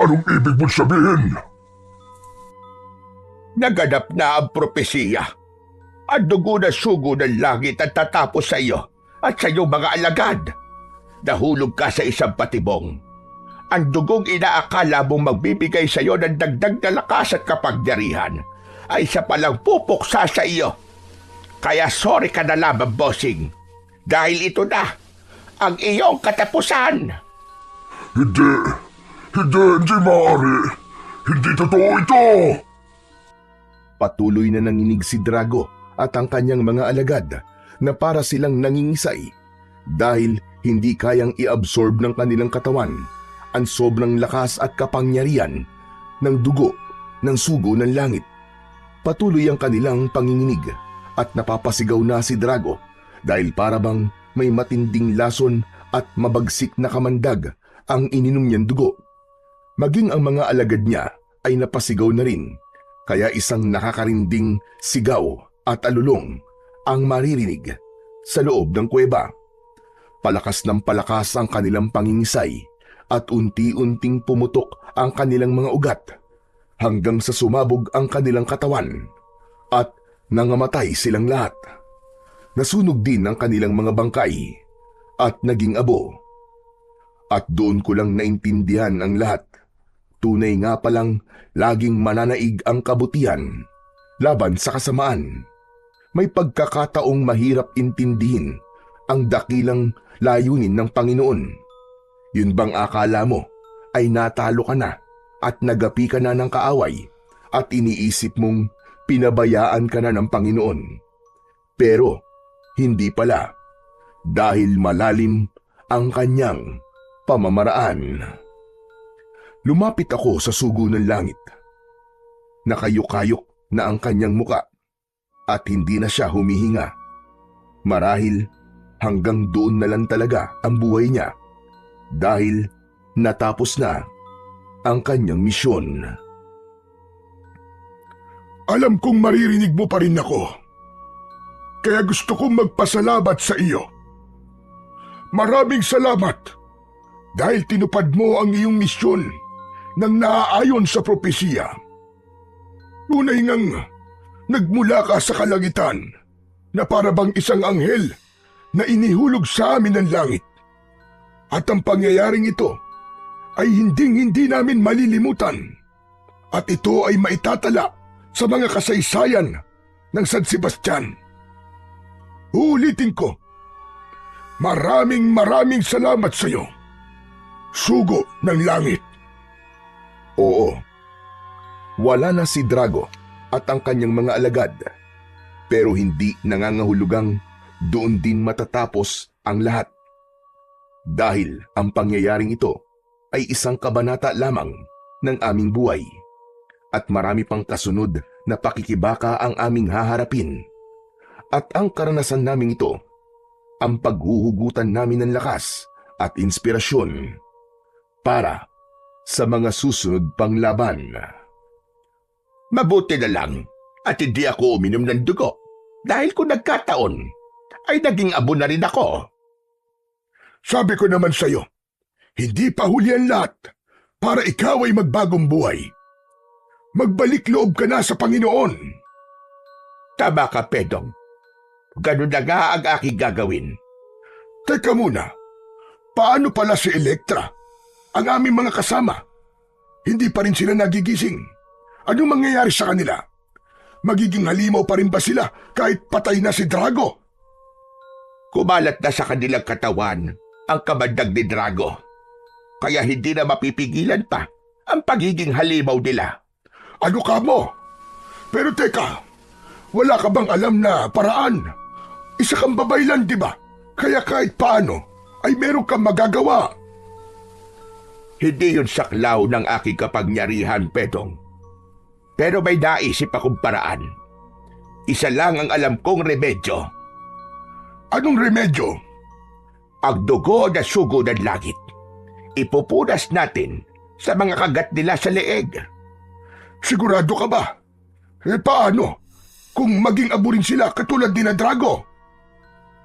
Anong ibig mong sabihin? Naganap na ang propesiya. Ang dugo na sugo ng langit ang tatapos sa iyo at sa iyong mga alagad. Nahulog ka sa isang patibong. Ang dugong inaakala mong magbibigay sa iyo ng dagdag na lakas at kapangyarihan ay siya palang pupuksa sa iyo. Kaya sorry ka na lamang, bossing. Dahil ito na ang iyong katapusan. Hindi maaari. Hindi totoo ito. Patuloy na nanginig si Drago at ang kanyang mga alagad na para silang nangingisay dahil hindi kayang i-absorb ng kanilang katawan ang sobrang lakas at kapangyarihan ng dugo ng sugo ng langit. Patuloy ang kanilang panginginig at napapasigaw na si Drago dahil para bang may matinding lason at mabagsik na kamandag ang ininom niyang dugo. Maging ang mga alagad niya ay napasigaw na rin, kaya isang nakakarinding sigaw at alulong ang maririnig sa loob ng kuweba. Palakas ng palakas ang kanilang pangingisay at unti-unting pumutok ang kanilang mga ugat hanggang sa sumabog ang kanilang katawan at nangamatay silang lahat. Nasunog din ang kanilang mga bangkay at naging abo. At doon ko lang naintindihan ang lahat. Tunay nga palang laging mananaig ang kabutihan laban sa kasamaan. May pagkakataong mahirap intindihin ang dakilang layunin ng Panginoon. Yun bang akala mo ay natalo ka na at nagapi ka na ng kaaway at iniisip mong pinabayaan ka na ng Panginoon? Pero hindi pala, dahil malalim ang kanyang pamamaraan. Lumapit ako sa sugo ng langit. Nakayuk-kayok na ang kanyang muka at hindi na siya humihinga. Marahil hanggang doon na lang talaga ang buhay niya dahil natapos na ang kanyang misyon. Alam kong maririnig mo pa rin ako. Kaya gusto kong magpasalamat sa iyo. Maraming salamat dahil tinupad mo ang iyong misyon nang naaayon sa propesiya. Tunay ngang nagmula ka sa kalangitan na para bang isang anghel na inihulog sa amin ng langit. At ang pangyayaring ito ay hinding-hindi namin malilimutan. At ito ay maitatala sa mga kasaysayan ng San Sebastian. Uulitin ko, maraming salamat sa iyo, Sugo ng Langit. Oo, wala na si Drago at ang kanyang mga alagad. Pero hindi nangangahulugang doon din matatapos ang lahat. Dahil ang pangyayaring ito ay isang kabanata lamang ng aming buhay. At marami pang kasunod na pakikibaka ang aming haharapin. At ang karanasan namin ito, ang paghuhugutan namin ng lakas at inspirasyon para sa mga susunod pang laban. Mabuti na lang at hindi ako uminom ng dugo dahil kung nagkataon ay naging abo na rin ako. Sabi ko naman sa iyo, hindi pa huli ang lahat para ikaw ay magbagong buhay. Magbalik loob ka na sa Panginoon. Tama ka, Pedong. Ganun na nga ang aking gagawin. Teka muna, paano pala si Elektra? Ang aming mga kasama. Hindi pa rin sila nagigising. Anong mangyayari sa kanila? Magiging halimaw pa rin ba sila kahit patay na si Drago? Kumalat na sa kanilang katawan ang kamandag ni Drago. Kaya hindi na mapipigilan pa ang pagiging halimaw nila. Ano ka mo? Pero teka, wala ka bang alam na paraan? Isa kang babae lang, di ba? Kaya kahit paano ay meron kang magagawa. Hindi yun saklaw ng aking kapangyarihan, Pedong. Pero may naisip akong paraan. Isa lang ang alam kong remedyo. Anong remedyo? Ang dugo na sugo ng langit. Ipupunas natin sa mga kagat nila sa leeg. Sigurado ka ba? Paano? Kung maging abo rin sila katulad ni na Drago?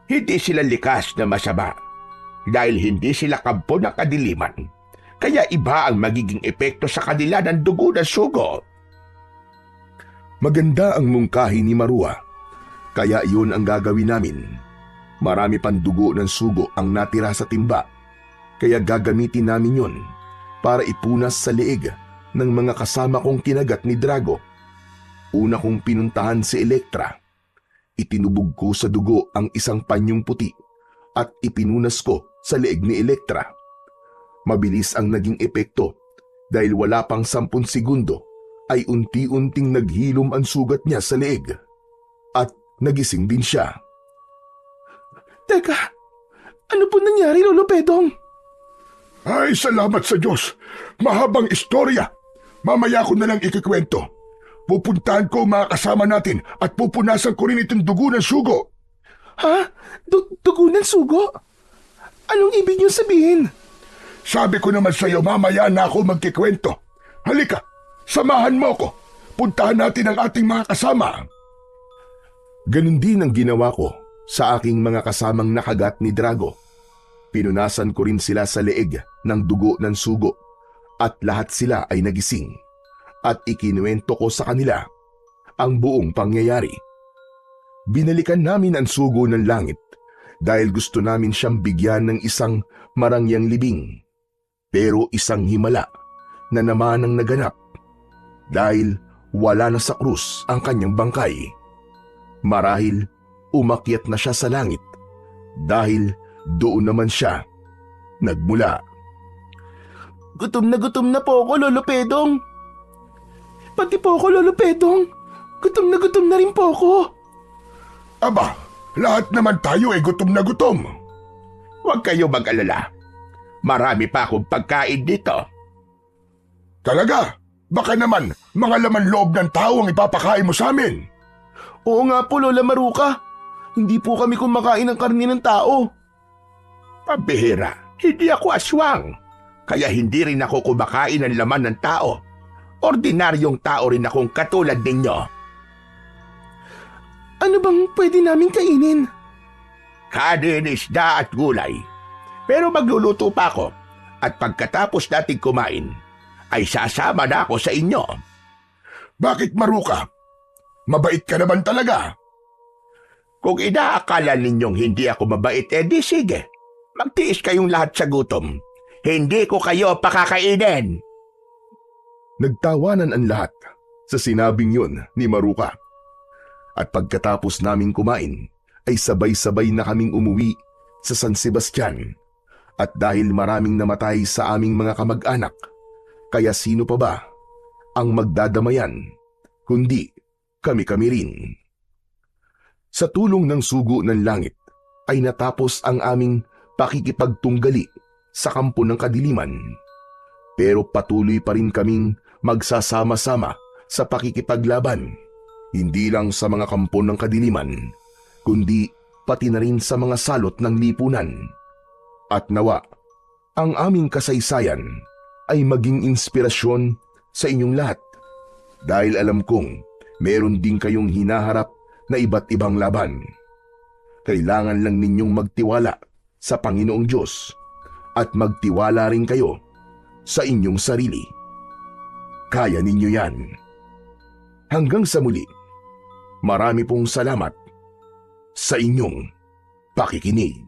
Hindi sila likas na masama dahil hindi sila kampo ng kadiliman. Kaya iba ang magiging epekto sa kanila ng dugo na sugo. Maganda ang mungkahi ni Marua. Kaya iyon ang gagawin namin. Marami pang dugo ng sugo ang natira sa timba. Kaya gagamitin namin yon para ipunas sa leeg ng mga kasama kong kinagat ni Drago. Una kong pinuntahan si Elektra. Itinubog ko sa dugo ang isang panyong puti at ipinunas ko sa leeg ni Elektra. Mabilis ang naging epekto dahil wala pang 10 segundo ay unti-unting naghilom ang sugat niya sa leeg at nagising din siya. Teka, ano po nangyari, Lolo Pedong? Ay, salamat sa Diyos. Mahabang istorya. Mamaya ko na lang ikikwento. Pupuntahan ko ang mga kasama natin at pupunasan ko rin itong dugo ng sugo. Ha? Dugo ng sugo? Anong ibig niyong sabihin? Sabi ko naman sa iyo, mamaya na ako magkikwento. Halika, samahan mo ko. Puntahan natin ang ating mga kasama. Ganun din ang ginawa ko sa aking mga kasamang nakagat ni Drago. Pinunasan ko rin sila sa leeg ng dugo ng sugo at lahat sila ay nagising at ikinuwento ko sa kanila ang buong pangyayari. Binalikan namin ang sugo ng langit dahil gusto namin siyang bigyan ng isang marangyang libing. Pero isang himala na naman ang naganap dahil wala na sa krus ang kanyang bangkay. Marahil umakyat na siya sa langit dahil doon naman siya nagmula. Gutom na po ako, Lolo Pedong. Pati po ako, Lolo Pedong. Gutom na rin po ako. Aba, lahat naman tayo ay gutom na gutom. Huwag kayo mag-alala. Marami pa akong pagkain dito. Talaga? Baka naman mga laman loob ng tao ang ipapakain mo sa amin. Oo nga po, Lola Maruca. Hindi po kami kumakain ng karne ng tao. Pabihira, hindi ako aswang. Kaya hindi rin ako kumakain ng laman ng tao. Ordinaryong tao rin akong katulad ninyo. Ano bang pwede namin kainin? Kanin, isda at gulay. Pero magluluto pa ako. At pagkatapos natin kumain, ay sasama na ako sa inyo. Bakit, Maruca? Mabait ka naman talaga. Kung inaakala ninyong hindi ako mabait, di sige. Magtiis kayong lahat sa gutom. Hindi ko kayo pakakainin. Nagtawanan ang lahat sa sinabing yun ni Maruka. At pagkatapos naming kumain, ay sabay-sabay na kaming umuwi sa San Sebastian. At dahil maraming namatay sa aming mga kamag-anak, kaya sino pa ba ang magdadamayan, kundi kami-kami rin. Sa tulong ng sugo ng langit ay natapos ang aming pakikipagtunggali sa kampo ng kadiliman. Pero patuloy pa rin kaming magsasama-sama sa pakikipaglaban, hindi lang sa mga kampo ng kadiliman, kundi pati na rin sa mga salot ng lipunan. At nawa, ang aming kasaysayan ay maging inspirasyon sa inyong lahat, dahil alam kong meron din kayong hinaharap na iba't ibang laban. Kailangan lang ninyong magtiwala sa Panginoong Diyos at magtiwala rin kayo sa inyong sarili. Kaya ninyo yan. Hanggang sa muli, marami pong salamat sa inyong pakikinig.